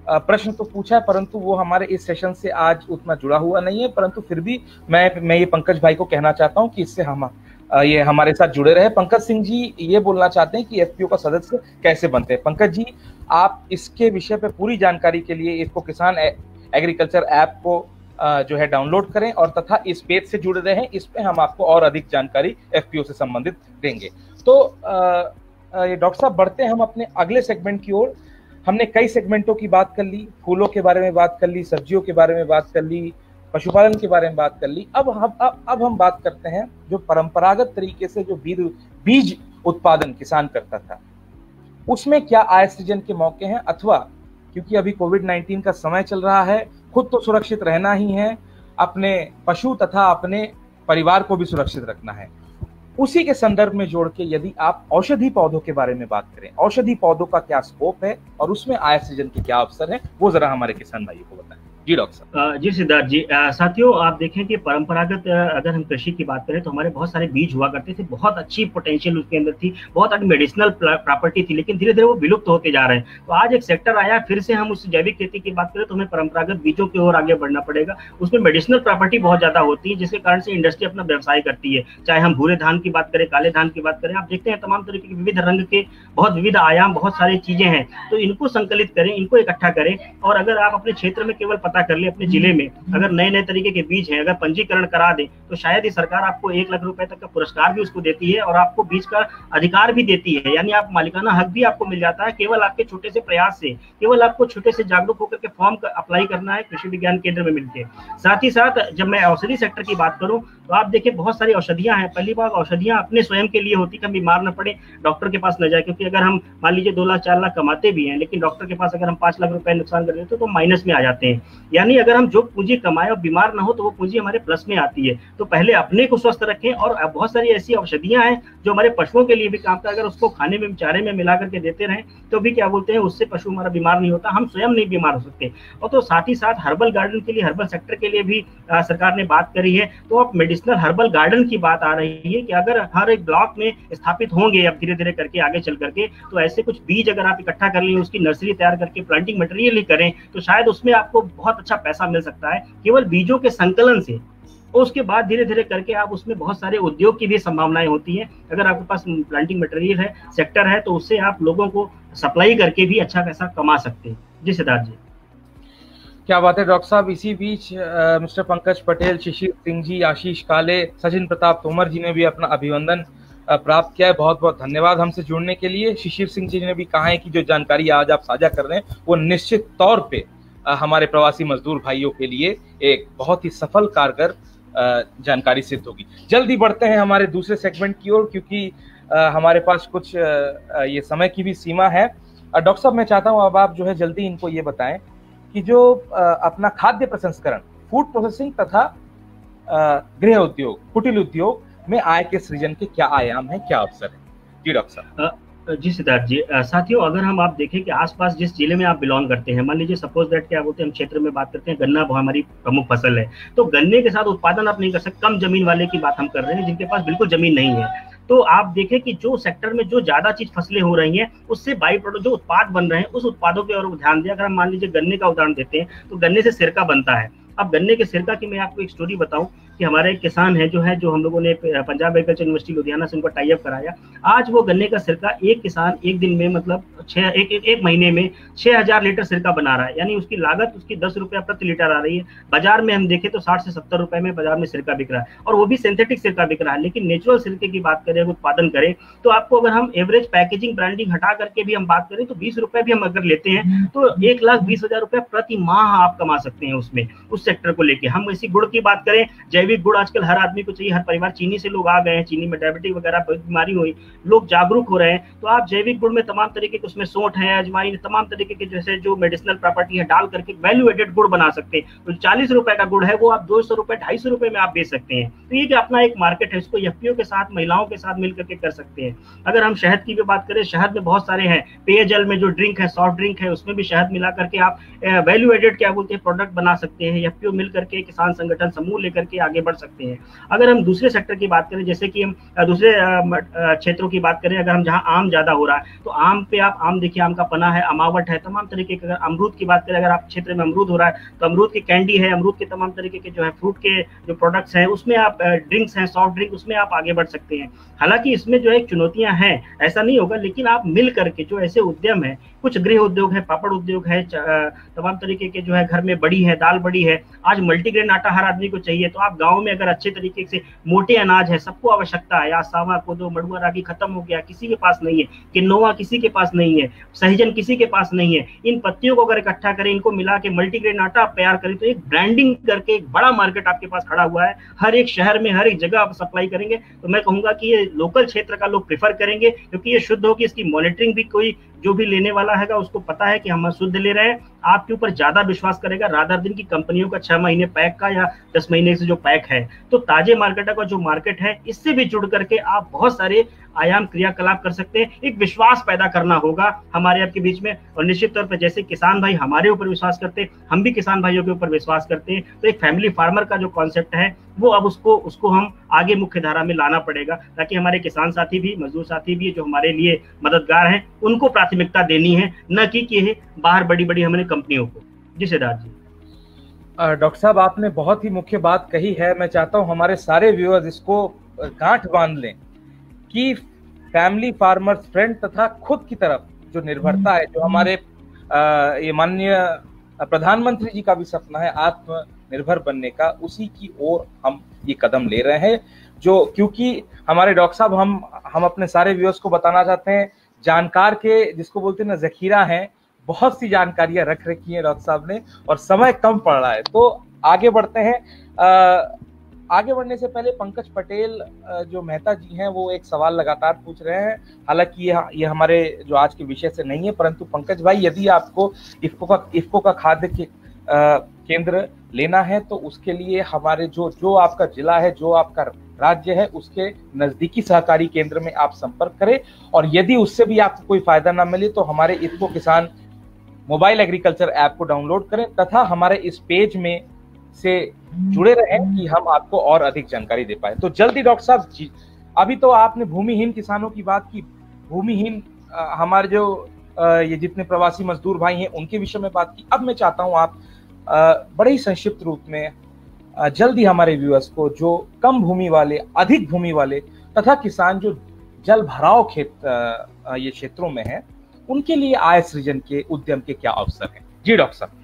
S1: प्रश्न तो पूछा है, परंतु वो हमारे इस सेशन से आज उतना जुड़ा हुआ नहीं है, परंतु फिर भी मैं ये पंकज भाई को कहना चाहता हूं कि इससे हम ये हमारे साथ जुड़े रहे। पंकज सिंह जी ये बोलना चाहते हैं कि एफपीओ का सदस्य कैसे बनते हैं। पंकज जी, आप इसके विषय पे पूरी जानकारी के लिए इसको किसान एग्रीकल्चर ऐप को जो है डाउनलोड करें और तथा इस पेज से जुड़े रहें। इस पे हम आपको और अधिक जानकारी एफपीओ से संबंधित देंगे। तो डॉक्टर साहब, बढ़ते हैं हम अपने अगले सेगमेंट की ओर। हमने कई सेगमेंटों की बात कर ली, फूलों के बारे में बात कर ली, सब्जियों के बारे में बात कर ली, पशुपालन के बारे में बात कर ली। अब हम बात करते हैं जो परंपरागत तरीके से जो बीज उत्पादन किसान करता था, उसमें क्या आय सृजन के मौके हैं, अथवा क्योंकि अभी कोविड-19 का समय चल रहा है, खुद तो सुरक्षित रहना ही है, अपने पशु तथा अपने परिवार को भी सुरक्षित रखना है। उसी के संदर्भ में जोड़ के यदि आप औषधि पौधों के बारे में बात करें, औषधि पौधों का क्या स्कोप है और उसमें आय सृजन के क्या अवसर है, वो जरा हमारे किसान भाइयों को बताएं। जी डॉक्टर साहब।
S2: जी सिद्धार्थ जी, साथियों आप देखें कि परंपरागत अगर हम कृषि की बात करें तो हमारे बहुत सारे बीज हुआ करते थे, बहुत अच्छी पोटेंशियल उसके अंदर थी, बहुत अच्छी मेडिसिनल प्रॉपर्टी थी, लेकिन धीरे धीरे वो विलुप्त होते जा रहे हैं। तो आज एक सेक्टर आया फिर से, हम उस जैविक खेती की बात करें तो हमें परंपरागत बीजों की ओर आगे बढ़ना पड़ेगा। उसमें मेडिसिनल प्रॉपर्टी बहुत ज्यादा होती है, जिसके कारण से इंडस्ट्री अपना व्यवसाय करती है। चाहे हम भूरे धान की बात करें, काले धान की बात करें, आप देखते हैं तमाम तरीके के विविध रंग के बहुत विविध आयाम, बहुत सारी चीजें हैं। तो इनको संकलित करें, इनको इकट्ठा करें, और अगर आप अपने क्षेत्र में केवल पता कर ले, अपने जिले में अगर नए नए तरीके के बीज हैं, अगर पंजीकरण करा दें, तो शायद ही सरकार आपको 1 लाख रुपए तक का पुरस्कार भी उसको देती है और आपको बीज का अधिकार भी देती है। यानी आप मालिकाना हक भी आपको मिल जाता है, केवल आपके छोटे से प्रयास से, केवल आपको छोटे से जागरूक होकर के फॉर्म अप्लाई करना है कृषि विज्ञान केंद्र में मिलके। साथ ही साथ जब मैं औषधि सेक्टर की बात करूं तो आप देखिए बहुत सारी औषधियां हैं। पहली बात, औषधियां अपने स्वयं के लिए होती, कि हम बीमार न पड़े, डॉक्टर के पास न जाए, क्योंकि अगर हम मान लीजिए 2 लाख 4 लाख कमाते भी हैं, लेकिन डॉक्टर के पास अगर हम 5 लाख रुपए नुकसान कर देते तो माइनस में आ जाते हैं। यानी अगर हम जो पूंजी कमाए और बीमार ना हो तो वो पूंजी हमारे प्लस में आती है। तो पहले अपने को स्वस्थ रखें, और बहुत सारी ऐसी औषधियां हैं जो हमारे पशुओं के लिए भी काम का, अगर उसको खाने में, चारे में मिला करके देते रहें तो भी क्या बोलते हैं, उससे पशु हमारा बीमार नहीं होता, हम स्वयं नहीं बीमार हो सकते। और तो साथ ही साथ हर्बल गार्डन के लिए, हर्बल सेक्टर के लिए भी सरकार ने बात करी है। तो अब मेडिसिनल हर्बल गार्डन की बात आ रही है कि अगर हर एक ब्लॉक में स्थापित होंगे अब धीरे धीरे करके आगे चल करके, तो ऐसे कुछ बीज अगर आप इकट्ठा कर लें, उसकी नर्सरी तैयार करके प्लांटिंग मटेरियल ही करें, तो शायद उसमें आपको बहुत अच्छा पैसा मिल सकता है केवल बीजों के संकलन से। उसके बाद धीरे धीरे करके आप उसमें बहुत सारे उद्योग की भी संभावनाएं होती है। अगर आपके पास प्लांटिंग मटेरियल है, सेक्टर है, तो उससे आप लोगों को सप्लाई करके भी अच्छा पैसा कमा सकते हैं। जी सिद्धार्थ जी।
S1: क्या बात है डॉक्टर साहब। इसी बीच मिस्टर पंकज पटेल, शिशिर सिंह जी, आशीष काले, सचिन प्रताप तोमर जी ने भी अपना अभिनंदन प्राप्त किया है। बहुत बहुत धन्यवाद हमसे जुड़ने के लिए। शिशिर सिंह जी ने भी कहा है कि जो जानकारी आज आप साझा कर रहे हैं वो निश्चित तौर पे हमारे प्रवासी मजदूर भाइयों के लिए एक बहुत ही सफल कारगर जानकारी सिद्ध होगी। जल्दी बढ़ते हैं हमारे दूसरे सेगमेंट की ओर, क्योंकि हमारे पास कुछ ये समय की भी सीमा है। डॉक्टर साहब, मैं चाहता हूँ अब आप जो है जल्दी इनको ये बताएं कि जो अपना खाद्य प्रसंस्करण, फूड प्रोसेसिंग तथा गृह उद्योग, कुटीर उद्योग में आय के सृजन के क्या आयाम है, क्या अवसर है? जी डॉक्टर साहब।
S2: जी सिद्धार्थ जी, साथियों अगर हम आप देखें कि आसपास जिस जिले में आप बिलोंग करते हैं, मान लीजिए सपोज दैट क्या बोलते हैं, हम क्षेत्र में बात करते हैं, गन्ना हमारी प्रमुख फसल है, तो गन्ने के साथ उत्पादन आप नहीं कर सकते। कम जमीन वाले की बात हम कर रहे हैं, जिनके पास बिल्कुल जमीन नहीं है, तो आप देखें कि जो सेक्टर में जो ज्यादा चीज फसलें हो रही हैं, उससे बाई प्रोडक्ट जो उत्पाद बन रहे हैं, उस उत्पादों की ओर ध्यान दें। अगर हम मान लीजिए गन्ने का उदाहरण देते हैं, तो गन्ने से सिरका बनता है। अब गन्ने के सिरका की मैं आपको एक स्टोरी बताऊं कि हमारे एक किसान है जो हम लोगों ने पंजाब एग्रीकल्चर यूनिवर्सिटी लुधियाना से उनको टाई अप कराया। आज वो गन्ने का सिरका एक किसान एक दिन में मतलब एक महीने में 6,000 लीटर सिरका बना रहा है, यानी उसकी लागत उसकी 10 रुपया प्रति लीटर आ रही है। बाजार में हम देखें तो 60 से 70 रुपए में बाजार में सिरका बिक रहा है, और वो भी सिंथेटिक सिरका बिक रहा है। लेकिन नेचुरल सिरके की बात करें, उत्पादन करें, तो आपको अगर हम एवरेज पैकेजिंग ब्रांडिंग हटा करके भी हम बात करें तो 20 रुपए भी हम अगर लेते हैं तो 1,20,000 रुपए प्रति माह आप कमा सकते हैं उसमें, उस सेक्टर को लेके। हम इसी गुड़ की बात करें, जैविक गुड़ आजकल हर आदमी को चाहिए, हर परिवार, चीनी से लोग आ गए हैं, चीनी में डायबिटीज वगैरह बीमारी हुई, लोग जागरूक हो रहे हैं। तो आप जैविक गुड़ में तमाम तरीके के, उसमें सोंठ है, अजवाइन, तमाम तरीके के जैसे जो मेडिसिनल प्रॉपर्टी है डाल करके वैल्यू एडेड गुड़ बना सकते हैं। तो 40 रुपए का गुड़ है वो आप 200 रुपए 250 रुपए में आप बेच सकते हैं। तो ये जो अपना एक मार्केट है, इसको एफपीओ के साथ, महिलाओं के साथ मिलकर के कर सकते हैं। अगर हम शहद की भी बात करें, शहद में बहुत सारे हैं, पेयजल में जो ड्रिंक है, सॉफ्ट ड्रिंक है, उसमें भी शहद मिला करके आप वैल्यू एडेड क्या बोलते हैं प्रोडक्ट बना सकते हैं। एफपीओ मिल करके किसान संगठन समूह लेकर के आगे बढ़ सकते हैं। अगर हम दूसरे सेक्टर की बात करें, जैसे कि हम दूसरे क्षेत्रों की बात करें, अगर हम जहां आम ज्यादा हो रहा है तो आम पे आप आम देखिए, आम का पना है, अमावट है, तमाम तरीके के। अगर अमरूद की बात करें, अगर आप क्षेत्र में अमरूद हो रहा है तो अमरूद की कैंडी है, अमरूद के तमाम तरीके के जो है फ्रूट के जो प्रोडक्ट्स हैं, उसमें आप ड्रिंक्स हैं, सॉफ्ट ड्रिंक, उसमें आप आगे बढ़ सकते हैं। हालांकि इसमें जो है चुनौतियां हैं, ऐसा नहीं होगा, लेकिन आप मिल करके जो ऐसे उद्यम है, कुछ गृह उद्योग है, पापड़ उद्योग है, तमाम तरीके के जो है घर में बड़ी है, दाल बड़ी है। आज मल्टीग्रेन आटा हर आदमी को चाहिए, तो आप गाँव में अगर अच्छे तरीके से मोटे अनाज है, सबको आवश्यकता है। आज सावा, कोदो, मड़ुआ, रागी खत्म हो गया, किसी के पास नहीं है। किन्नोवा किसी के पास नहीं है, सहजन किसी के पास नहीं है। इन पत्तियों को अगर इकट्ठा करें, इनको मिला के मल्टीग्रेन आटा आप तैयार करें, तो एक ब्रांडिंग करके एक बड़ा मार्केट आपके पास खड़ा हुआ है। हर एक शहर में, हर एक जगह आप सप्लाई करेंगे, तो मैं कहूंगा कि ये लोकल क्षेत्र का लोग प्रेफर करेंगे, क्योंकि ये शुद्ध होगी। इसकी मॉनिटरिंग भी कोई जो भी लेने वाला है उसको पता है कि हम शुद्ध ले रहे हैं, आपके ऊपर ज्यादा विश्वास करेगा रादर दिन की कंपनियों का 6 महीने पैक का या 10 महीने से जो पैक है। तो ताजे मार्केट का जो मार्केट है, इससे भी जुड़ करके आप बहुत सारे आयाम क्रियाकलाप कर सकते हैं। एक विश्वास पैदा करना होगा हमारे आपके बीच में, और निश्चित तौर पर जैसे किसान भाई हमारे ऊपर विश्वास करते हैं, हम भी किसान भाइयों के ऊपर विश्वास करते हैं। तो एक फैमिली फार्मर का जो कॉन्सेप्ट है वो अब उसको हम आगे मुख्य धारा में लाना पड़ेगा, ताकि हमारे किसान साथी भी, मजदूर साथी भी जो हमारे लिए मददगार हैं, उनको प्राथमिकता देनी है, न कि बाहर बड़ी बड़ी हमारे कंपनियों को। जी सिद्धार्थ जी।
S1: डॉक्टर साहब, आपने बहुत ही मुख्य बात कही है। मैं चाहता हूं हमारे सारे व्यूअर्स इसको गांठ बांध लें कि फैमिली फार्मर्स फ्रेंड तथा खुद की तरफ जो निर्भरता है, जो हमारे ये माननीय प्रधानमंत्री जी का भी सपना है आत्मनिर्भर बनने का, उसी की ओर हम ये कदम ले रहे हैं। जो क्योंकि हमारे डॉक्टर साहब, हम अपने सारे व्यूअर्स को बताना चाहते हैं, जानकार के जिसको बोलते हैं ना जखीरा है, बहुत सी जानकारियां रख रखी हैं डॉक्टर साहब ने, और समय कम पड़ रहा है, तो आगे बढ़ते हैं। आगे बढ़ने से पहले पंकज पटेल जो मेहता जी हैं, वो एक सवाल लगातार पूछ रहे हैं। हालांकि ये हमारे जो आज के विषय से नहीं है, परंतु पंकज भाई, यदि आपको इफ्को का खाद्य केंद्र लेना है तो उसके लिए हमारे जो आपका जिला है, जो आपका राज्य है, उसके नजदीकी सहकारी केंद्र में आप संपर्क करें। और यदि उससे भी आपको कोई फायदा ना मिले तो हमारे इफ्को किसान मोबाइल एग्रीकल्चर ऐप को डाउनलोड करें तथा हमारे इस पेज में से जुड़े रहें कि हम आपको और अधिक जानकारी दे पाए। तो जल्दी डॉक्टर साहब जी, अभी तो आपने भूमिहीन किसानों की बात की, भूमिहीन हमारे जो ये जितने प्रवासी मजदूर भाई हैं उनके विषय में बात की। अब मैं चाहता हूं आप बड़े ही संक्षिप्त रूप में जल्दी हमारे व्यूअर्स को, जो कम भूमि वाले, अधिक भूमि वाले तथा किसान जो जल भराव ये क्षेत्रों में है, उनके लिए आय सृजन के उद्यम के क्या अवसर हैं। जी डॉक्टर साहब।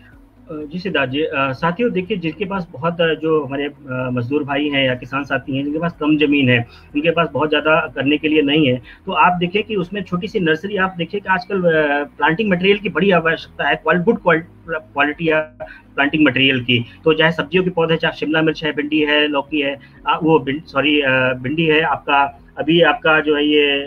S2: जी सिद्धार्थ जी, साथियों देखिए, जिनके पास बहुत जो हमारे मजदूर भाई हैं या किसान साथी हैं, जिनके पास कम जमीन है, उनके पास बहुत ज़्यादा करने के लिए नहीं है, तो आप देखिए कि उसमें छोटी सी नर्सरी, आप देखिए कि आजकल प्लांटिंग मटेरियल की बड़ी आवश्यकता है, गुड क्वालिटी या प्लांटिंग मटेरियल की। तो चाहे सब्जियों के पौधे, चाहे शिमला मिर्च है, भिंडी है, लौकी है, भिंडी है, आपका अभी आपका जो है ये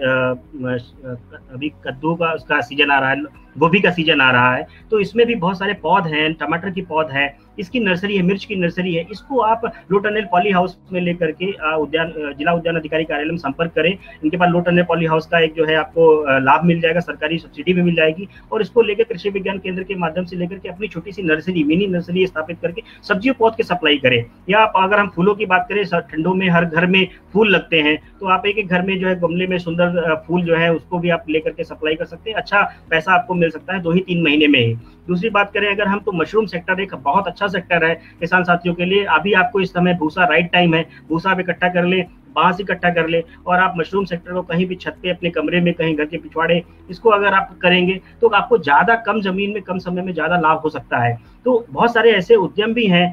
S2: अभी कद्दू का उसका सीजन आ रहा है, गोभी का सीजन आ रहा है, तो इसमें भी बहुत सारे पौध हैं, टमाटर की पौध है, इसकी नर्सरी है, मिर्च की नर्सरी है, इसको आप लो टनल पॉली हाउस में लेकर के जिला उद्यान अधिकारी कार्यालय में संपर्क करें। इनके पास लो टनल पॉली हाउस का एक जो है आपको लाभ मिल जाएगा, सरकारी सब्सिडी भी मिल जाएगी, और इसको लेकर कृषि विज्ञान केंद्र के माध्यम से लेकर के अपनी छोटी सी नर्सरी, मिनी नर्सरी स्थापित करके सब्जियों पौध के सप्लाई करें। या आप अगर हम फूलों की बात करें, ठंडों में हर घर में फूल लगते हैं, तो आप एक एक घर में जो है गमले में सुंदर फूल जो है उसको भी आप लेकर के सप्लाई कर सकते हैं। अच्छा पैसा आपको मिल सकता है 2 ही 3 महीने में ही। दूसरी बात करें अगर हम, तो मशरूम सेक्टर एक बहुत अच्छा सेक्टर है किसान साथियों के लिए। अभी आपको इस समय भूसा राइट टाइम है, भूसा आप इकट्ठा कर ले, बांस इकट्ठा कर ले, और आप मशरूम सेक्टर को कहीं भी छत पे, अपने कमरे में, कहीं घर के पिछवाड़े, इसको अगर आप करेंगे तो आपको ज्यादा कम जमीन में कम समय में ज्यादा लाभ हो सकता है। तो बहुत सारे ऐसे उद्यम भी हैं,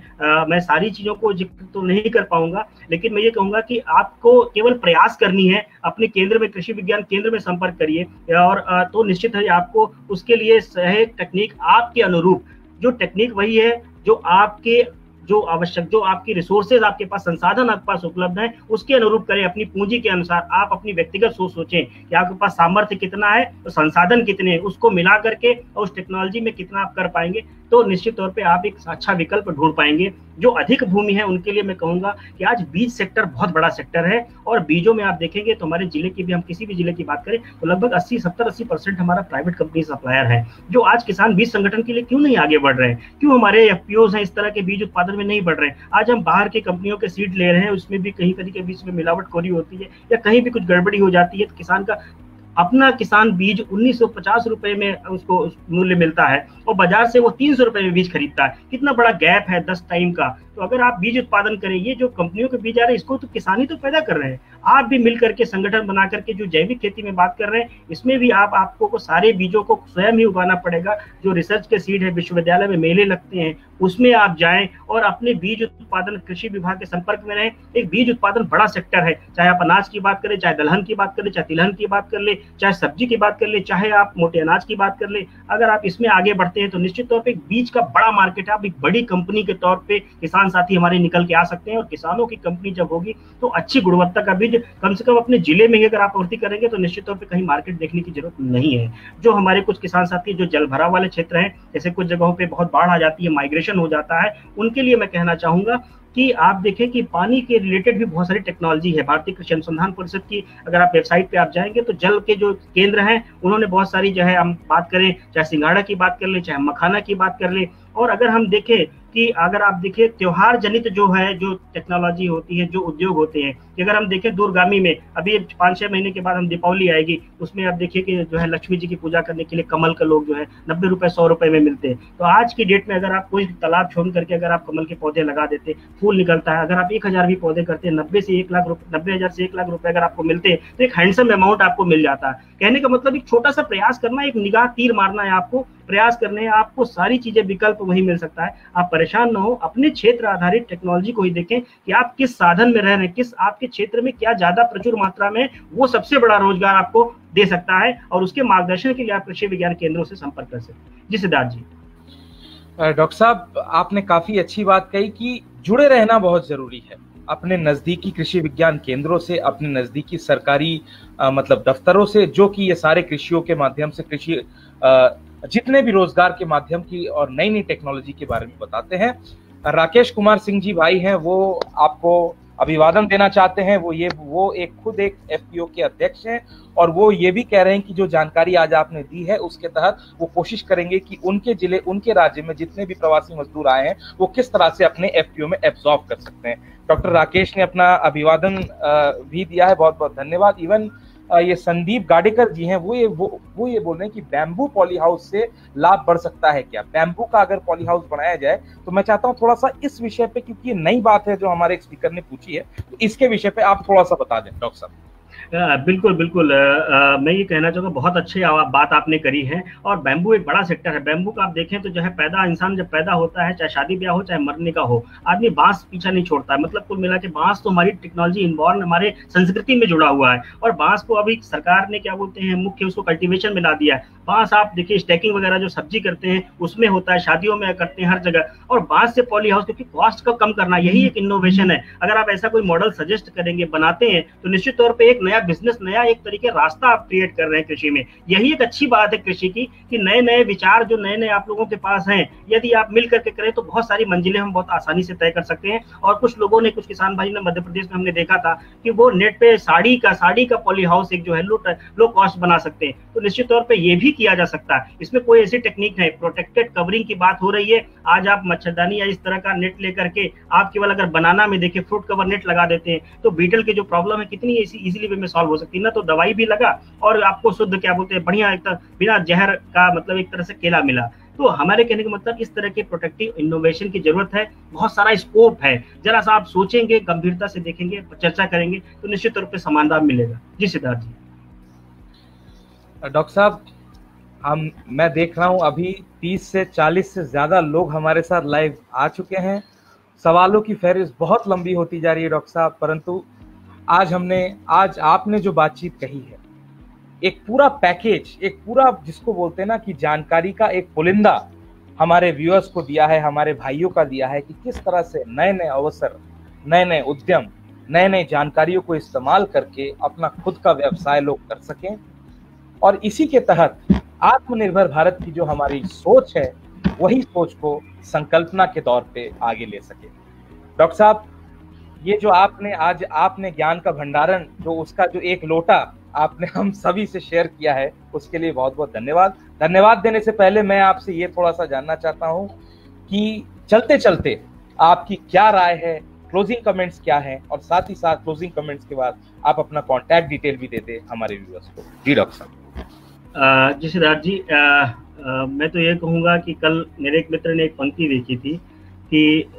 S2: मैं सारी चीजों को जिक्र तो नहीं कर पाऊंगा, लेकिन मैं ये कहूंगा कि आपको केवल प्रयास करनी है, अपने केंद्र में, कृषि विज्ञान केंद्र में संपर्क करिए, और तो निश्चित है आपको उसके लिए सही टेक्निक, आपके अनुरूप जो टेक्निक वही है जो आपके जो आवश्यक, जो आपकी रिसोर्सेज, आपके पास संसाधन आपके पास उपलब्ध है, उसके अनुरूप करें, अपनी पूंजी के अनुसार। आप अपनी व्यक्तिगत सोचें कि आपके पास सामर्थ्य कितना है, तो संसाधन कितने हैं, उसको मिला करके और उस टेक्नोलॉजी में कितना आप कर पाएंगे, तो निश्चित तौर पे आप एक अच्छा विकल्प ढूंढ पाएंगे। जो अधिक भूमि है उनके लिए मैं कहूंगा कि आज बीज सेक्टर बहुत बड़ा सेक्टर है, और बीजों में आप देखेंगे तो हमारे जिले की भी, हम किसी भी जिले की बात करें तो लगभग 70-80% हमारा प्राइवेट कंपनी सप्लायर है। जो आज किसान बीज संगठन के लिए क्यों नहीं आगे बढ़ रहे हैं, क्यों हमारे एफपीओज हैं इस तरह के बीज उत्पादन में नहीं बढ़ रहे हैं। आज हम बाहर की कंपनियों के सीड ले रहे हैं, उसमें भी कहीं तरीके बीच में मिलावटखोरी होती है या कहीं भी कुछ गड़बड़ी हो जाती है, तो किसान का अपना किसान बीज 1950 रुपए में उसको मूल्य मिलता है, और बाजार से वो 300 रुपए में बीज खरीदता है। कितना बड़ा गैप है 10 टाइम का। तो अगर आप बीज उत्पादन करें, ये जो कंपनियों के बीज आ रहे हैं इसको तो किसान ही तो पैदा कर रहे हैं, आप भी मिल करके संगठन बना करके जो जैविक खेती में बात कर रहे हैं, इसमें भी आपको को सारे बीजों को स्वयं ही उगाना पड़ेगा। जो रिसर्च के सीड है, विश्वविद्यालय में मेले लगते हैं, उसमें आप जाएं और अपने बीज उत्पादन, कृषि विभाग के संपर्क में रहें। एक बीज उत्पादन बड़ा सेक्टर है, चाहे आप अनाज की बात करें, चाहे दलहन की बात करें, चाहे तिलहन की बात कर ले, चाहे सब्जी की बात कर ले, चाहे आप मोटे अनाज की बात कर ले। अगर आप इसमें आगे बढ़ते हैं तो निश्चित तौर पे बीज का बड़ा मार्केट है। आप एक बड़ी कंपनी के तौर पे किसान साथी हमारे निकल के आ सकते हैं, और किसानों की कंपनी जब होगी तो अच्छी गुणवत्ता का बीज कम से कम अपने जिले में ही अगर आप आपूर्ति करेंगे तो निश्चित तौर पे कहीं मार्केट देखने की जरूरत नहीं है। जो हमारे कुछ किसान साथी जो जल भराव वाले क्षेत्र हैं, जैसे कुछ जगहों पे बहुत बाढ़ आ जाती है, माइग्रेशन हो जाता है, उनके लिए मैं कहना चाहूंगा कि आप देखें कि पानी के रिलेटेड भी बहुत सारी टेक्नोलॉजी है। भारतीय कृषि अनुसंधान परिषद की अगर आप वेबसाइट पे आप जाएंगे तो जल के जो केंद्र हैं उन्होंने बहुत सारी जो है, हम बात करें चाहे सिंघाड़ा की बात कर ले, चाहे मखाना की बात कर ले, और अगर हम देखें कि अगर आप देखें त्योहार जनित जो है, जो टेक्नोलॉजी होती है, जो उद्योग होते हैं, कि अगर हम देखें दूरगामी में अभी 5-6 महीने के बाद हम दीपावली आएगी, उसमें आप देखिए कि जो है लक्ष्मी जी की पूजा करने के लिए कमल का लोग जो है 90 रुपए 100 रुपए में मिलते हैं। तो आज की डेट में अगर आप कोई तालाब छोड़ करके अगर आप कमल के पौधे लगा देते, फूल निकलता है, अगर आप 1000 भी पौधे करते हैं, 90,000 से 1 लाख रुपए अगर आपको मिलते हैं, तो एक हैंडसम अमाउंट आपको मिल जाता है। कहने का मतलब एक छोटा सा प्रयास करना, एक निगाह तीर मारना है, आपको प्रयास करने, आपको सारी चीजें विकल्प वही मिल सकता है। आप परेशान ना हो, अपने क्षेत्र आधारित टेक्नोलॉजी को ही देखें कि आप किस साधन में रह रहे हैं, किस आपके क्षेत्र में क्या ज्यादा प्रचुर मात्रा में, वो सबसे बड़ा रोजगार आपको दे सकता है, और उसके मार्गदर्शन के लिए आप कृषि विज्ञान केंद्रों से संपर्क कर सकते हैं। जी सिद्धार्थ जी।
S1: डॉक्टर साहब, आपने काफी अच्छी बात कही कि जुड़े रहना बहुत जरूरी है अपने नजदीकी कृषि विज्ञान केंद्रों से, अपने नजदीकी सरकारी मतलब दफ्तरों से, जो कि ये सारे कृषियों के माध्यम से, कृषि जितने भी रोजगार के माध्यम की और नई नई टेक्नोलॉजी के बारे में बताते हैं। राकेश कुमार सिंह जी भाई हैं, वो आपको अभिवादन देना चाहते हैं। वो खुद एक एफपीओ के अध्यक्ष हैं, और वो ये भी कह रहे हैं कि जो जानकारी आज आपने दी है उसके तहत वो कोशिश करेंगे कि उनके जिले, उनके राज्य में जितने भी प्रवासी मजदूर आए हैं वो किस तरह से अपने एफपीओ में एब्जॉर्ब कर सकते हैं। डॉक्टर राकेश ने अपना अभिवादन भी दिया है, बहुत बहुत धन्यवाद। इवन ये संदीप गाडेकर जी हैं, वो ये बोल रहे हैं कि बैम्बू पॉली हाउस से लाभ बढ़ सकता है क्या, बैम्बू का अगर पॉली हाउस बनाया जाए। तो मैं चाहता हूं थोड़ा सा इस विषय पे, क्योंकि ये नई बात है जो हमारे एक स्पीकर ने पूछी है, तो इसके विषय पे आप थोड़ा सा बता दें डॉक्टर साहब।
S2: बिल्कुल बिल्कुल, मैं ये कहना चाहूँगा, बहुत अच्छी बात आपने करी है। और बैम्बू एक बड़ा सेक्टर है। बैम्बू का आप देखें तो जो है इंसान जब पैदा होता है, चाहे शादी ब्याह हो चाहे मरने का हो, आदमी बांस पीछा नहीं छोड़ता है। मतलब कुल मिला के बांस तो हमारी टेक्नोलॉजी इन्वॉल्व, हमारे संस्कृति में जुड़ा हुआ है। और बांस को अभी सरकार ने क्या बोलते हैं, मुख्य उसको कल्टीवेशन में ला दिया है। बांस आप देखिए स्टैकिंग वगैरह जो सब्जी करते हैं उसमें होता है, शादियों में करते हैं, हर जगह। और बांस से पॉली हाउस, क्योंकि कॉस्ट को कम करना, यही एक इनोवेशन है। अगर आप ऐसा कोई मॉडल सजेस्ट करेंगे, बनाते हैं, तो निश्चित तौर पर एक नया बिजनेस, नया एक तरीके रास्ता आप क्रिएट कर रहे हैं कृषि में। यही एक अच्छी बात है कृषि की कि नए नए विचार जो नए नए आप लोगों के पास हैं, यदि आप मिल करके करें तो बहुत सारी मंजिलें हम बहुत आसानी से तय कर सकते हैं। और कुछ लोगों ने, कुछ किसान भाई ने मध्य प्रदेश में हमने देखा था कि वो नेट पे साड़ी का पॉली हाउस एक जो है लो कॉस्ट बना सकते हैं। तो निश्चित तौर पे ये भी किया जा सकता है, इसमें कोई ऐसी टेक्निक है। प्रोटेक्टेड कवरिंग की बात हो रही है, आज आप मच्छरदानी या इस तरह का नेट लेकर के आप केवल अगर बनाना में देखिए फ्रूट कवर नेट लगा देते हैं तो बीटल के जो प्रॉब्लम है कितनी इजीली वे में सॉल्व हो सकती है ना। तो दवाई भी लगा और आपको शुद्ध क्या बोलते हैं बढ़िया एक बिना जहर का मतलब एक तरह से केला मिला। तो हमारे कहने का मतलब इस तरह के प्रोटेक्टिव इनोवेशन की जरूरत है, बहुत सारा स्कोप है। जरा सा आप सोचेंगे, गंभीरता से देखेंगे, चर्चा करेंगे तो निश्चित तौर पर समाधान मिलेगा। जी सिद्धार्थ जी।
S1: डॉक्टर साहब, मैं देख रहा हूं अभी 30 से 40 से ज्यादा लोग हमारे साथ लाइव आ चुके हैं। सवालों की फहरिस्त बहुत लंबी होती जा रही है डॉक्टर साहब, परंतु आज आपने जो बातचीत कही है, एक पूरा पैकेज, एक पूरा जिसको बोलते हैं ना कि जानकारी का एक पुलिंदा हमारे व्यूअर्स को दिया है, हमारे भाइयों का दिया है कि किस तरह से नए नए अवसर, नए नए उद्यम, नए नए जानकारियों को इस्तेमाल करके अपना खुद का व्यवसाय लोग कर सकें और इसी के तहत आत्मनिर्भर भारत की जो हमारी सोच है वही सोच को संकल्पना के तौर पे आगे ले सके। डॉक्टर साहब, ये जो आपने ज्ञान का भंडारण, जो उसका जो एक लोटा आपने हम सभी से शेयर किया है, उसके लिए बहुत बहुत धन्यवाद। धन्यवाद देने से पहले मैं आपसे ये थोड़ा सा जानना चाहता हूँ कि चलते चलते आपकी क्या राय है, क्लोजिंग कमेंट्स क्या है, और साथ ही साथ क्लोजिंग कमेंट्स के बाद आप अपना कॉन्टैक्ट डिटेल भी देते हमारे व्यूअर्स को। जी डॉक्टर साहब।
S2: जी सिद्धार्थ जी, मैं तो ये कहूँगा कि कल मेरे एक मित्र ने एक पंक्ति देखी थी कि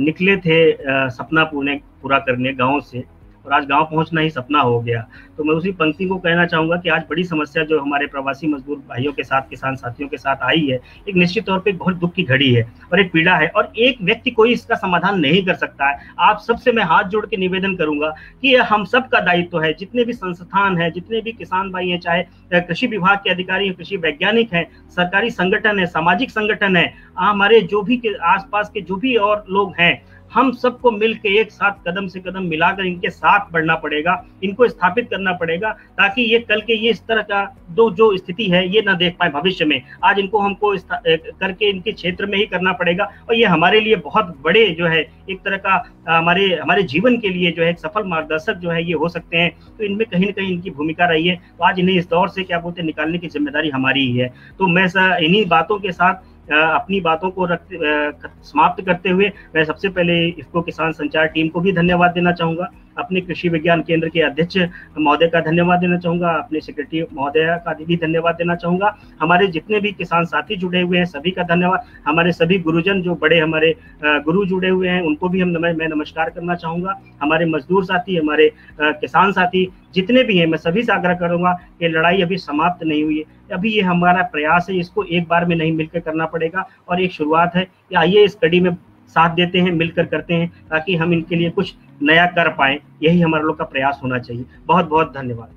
S2: निकले थे सपना पूरा करने गाँव से, और आज गांव पहुंचना ही सपना हो गया। तो मैं उसी पंक्ति को कहना चाहूंगा कि आज बड़ी समस्या जो हमारे प्रवासी मजदूर भाइयों के साथ, किसान साथियों के साथ आई है, एक निश्चित तौर पे बहुत दुख की घड़ी है और एक पीड़ा है, और एक व्यक्ति कोई इसका समाधान नहीं कर सकता है। आप सबसे मैं हाथ जोड़ के निवेदन करूंगा कि यह हम सब का दायित्व है, जितने भी संस्थान है, जितने भी किसान भाई हैं, चाहे कृषि विभाग के अधिकारी हैं, कृषि वैज्ञानिक हैं, सरकारी संगठन है, सामाजिक संगठन है, हमारे जो भी आसपास के जो भी और लोग हैं, हम सबको मिलकर एक साथ कदम से कदम मिलाकर इनके साथ बढ़ना पड़ेगा, इनको स्थापित करना पड़ेगा, ताकि ये कल के ये इस तरह का जो स्थिति है ये ना देख पाए भविष्य में। आज इनको हमको करके इनके क्षेत्र में ही करना पड़ेगा, और ये हमारे लिए बहुत बड़े जो है एक तरह का हमारे जीवन के लिए जो है एक सफल मार्गदर्शक जो है ये हो सकते हैं। तो इनमें कहीं ना कहीं इनकी भूमिका रही है। तो आज इन्हें इस दौर से क्या बोलते हैं निकालने की जिम्मेदारी हमारी ही है। तो मैं इन्हीं बातों के साथ अपनी बातों को समाप्त करते हुए मैं सबसे पहले इफ्को किसान संचार टीम को भी धन्यवाद देना चाहूंगा, अपने कृषि विज्ञान केंद्र के अध्यक्ष महोदय का धन्यवाद देना चाहूंगा, अपने सेक्रेटरी महोदय का भी धन्यवाद देना चाहूंगा, हमारे जितने भी किसान साथी जुड़े हुए हैं सभी का धन्यवाद, हमारे सभी गुरुजन जो बड़े हमारे गुरु जुड़े हुए हैं उनको भी मैं नमस्कार करना चाहूंगा, हमारे मजदूर साथी, हमारे किसान साथी जितने भी हैं, मैं सभी से आग्रह करूंगा कि लड़ाई अभी समाप्त नहीं हुई है, अभी ये हमारा प्रयास है, इसको एक बार में नहीं मिलकर करना पड़ेगा, और एक शुरुआत है कि आइए इस कड़ी में साथ देते हैं, मिलकर करते हैं, ताकि हम इनके लिए कुछ नया कर पाए। यही हमारे लोग का प्रयास होना चाहिए। बहुत बहुत धन्यवाद।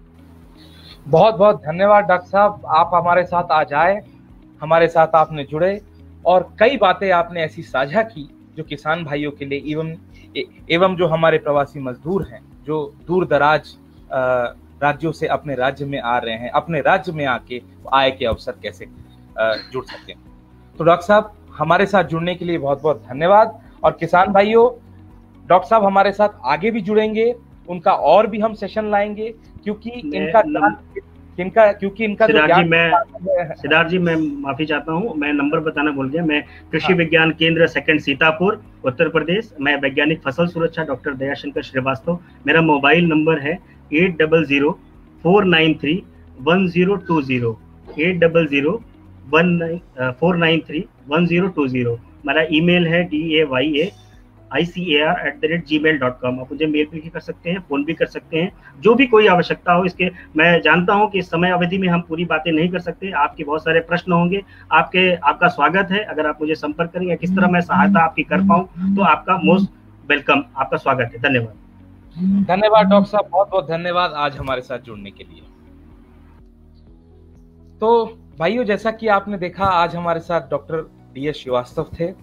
S1: बहुत बहुत धन्यवाद डॉक्टर साहब, आप हमारे साथ आज आए, हमारे साथ आपने जुड़े और कई बातें आपने ऐसी साझा की जो किसान भाइयों के लिए एवं जो हमारे प्रवासी मजदूर हैं, जो दूर दराज राज्यों से अपने राज्य में आ रहे हैं, अपने राज्य में आके आय के अवसर कैसे जुड़ सकते हैं। तो डॉक्टर साहब हमारे साथ जुड़ने के लिए बहुत बहुत धन्यवाद। और किसान भाइयों, डॉक्टर साहब हमारे साथ आगे भी जुड़ेंगे, उनका और भी हम सेशन लाएंगे, क्योंकि इनका
S2: सिद्धार्थ जी मैं माफी चाहता हूँ, मैं नंबर बताना भूल गया। मैं कृषि विज्ञान केंद्र सेकंड सीतापुर उत्तर प्रदेश, मैं वैज्ञानिक फसल सुरक्षा डॉक्टर दयाशंकर श्रीवास्तव, मेरा मोबाइल नंबर है 8004931020 8004931020। मेरा ईमेल है dayaicar@gmail.com। आप मुझे मेल भी कर सकते हैं, फोन भी कर सकते हैं, जो भी कोई आवश्यकता हो इसके। मैं जानता हूं कि इस समय अवधि में हम पूरी बातें नहीं कर सकते, आपके बहुत सारे प्रश्न होंगे, आपका स्वागत है। अगर आप मुझे संपर्क करें या किस तरह मैं सहायता आपकी कर पाऊं तो आपका मोस्ट वेलकम, आपका स्वागत है। धन्यवाद।
S1: धन्यवाद डॉक्टर साहब, बहुत बहुत धन्यवाद आज हमारे साथ जुड़ने के लिए। तो भाइयों, जैसा कि आपने देखा, आज हमारे साथ डॉक्टर DS श्रीवास्तव थे,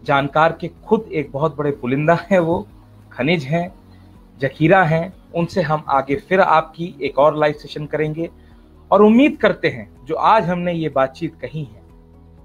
S1: जानकार के खुद एक बहुत बड़े पुलिंदा हैं, वो खनिज हैं, जखीरा हैं, उनसे हम आगे फिर आपकी एक और लाइव सेशन करेंगे। और उम्मीद करते हैं जो आज हमने ये बातचीत कही है,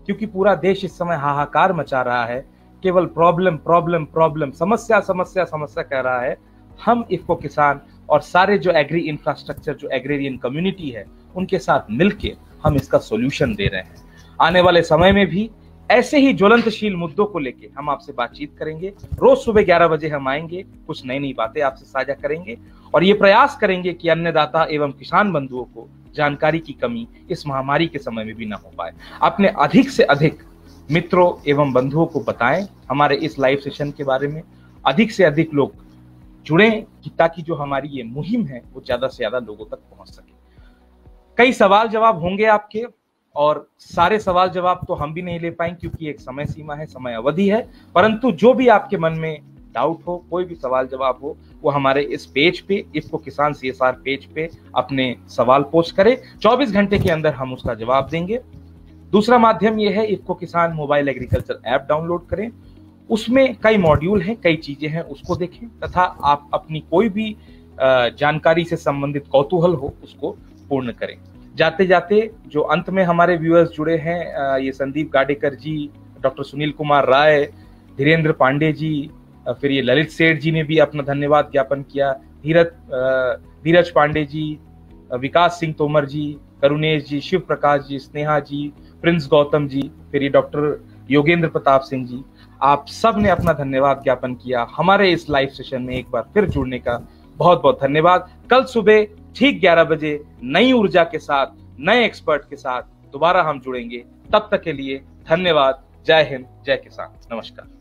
S1: क्योंकि पूरा देश इस समय हाहाकार मचा रहा है, केवल प्रॉब्लम प्रॉब्लम प्रॉब्लम, समस्या समस्या समस्या कह रहा है, हम इफ्को किसान और सारे जो एग्री इंफ्रास्ट्रक्चर, जो एग्रेरियन कम्युनिटी है, उनके साथ मिलके हम इसका सॉल्यूशन दे रहे हैं। आने वाले समय में भी ऐसे ही ज्वलंतशील मुद्दों को लेके हम आपसे बातचीत करेंगे। रोज सुबह 11 बजे हम आएंगे, कुछ नई नई बातें आपसे साझा करेंगे और ये प्रयास करेंगे कि अन्नदाता एवं किसान बंधुओं को जानकारी की कमी इस महामारी के समय में भी ना हो पाए। अपने अधिक से अधिक मित्रों एवं बंधुओं को बताएं हमारे इस लाइव सेशन के बारे में, अधिक से अधिक लोग जुड़ें ताकि जो हमारी ये मुहिम है वो ज्यादा से ज्यादा लोगों तक पहुंच सके। कई सवाल जवाब होंगे आपके, और सारे सवाल जवाब तो हम भी नहीं ले पाएंगे क्योंकि एक समय सीमा है, समय अवधि है, परंतु जो भी आपके मन में डाउट हो, कोई भी सवाल जवाब हो, वो हमारे इस पेज पे, इफ्को किसान CSR पेज पे अपने सवाल पोस्ट करें। 24 घंटे के अंदर हम उसका जवाब देंगे। दूसरा माध्यम ये है, इफ्को किसान मोबाइल एग्रीकल्चर ऐप डाउनलोड करें, उसमें कई मॉड्यूल हैं, कई चीजें हैं, उसको देखें तथा आप अपनी कोई भी जानकारी से संबंधित कौतूहल हो उसको पूर्ण करें। जाते जाते जो अंत में हमारे व्यूअर्स जुड़े हैं, ये संदीप गाडेकर जी, डॉक्टर सुनील कुमार राय, धीरेन्द्र पांडे जी, फिर ये ललित सेठ जी ने भी अपना धन्यवाद ज्ञापन किया, धीरज पांडे जी, विकास सिंह तोमर जी, करुणेश जी, शिव प्रकाश जी, स्नेहा जी, प्रिंस गौतम जी, फिर ये डॉक्टर योगेंद्र प्रताप सिंह जी, आप सब ने अपना धन्यवाद ज्ञापन किया। हमारे इस लाइव सेशन में एक बार फिर जुड़ने का बहुत बहुत धन्यवाद। कल सुबह ठीक 11 बजे नई ऊर्जा के साथ, नए एक्सपर्ट के साथ दोबारा हम जुड़ेंगे। तब तक के लिए धन्यवाद। जय हिंद, जय किसान, नमस्कार।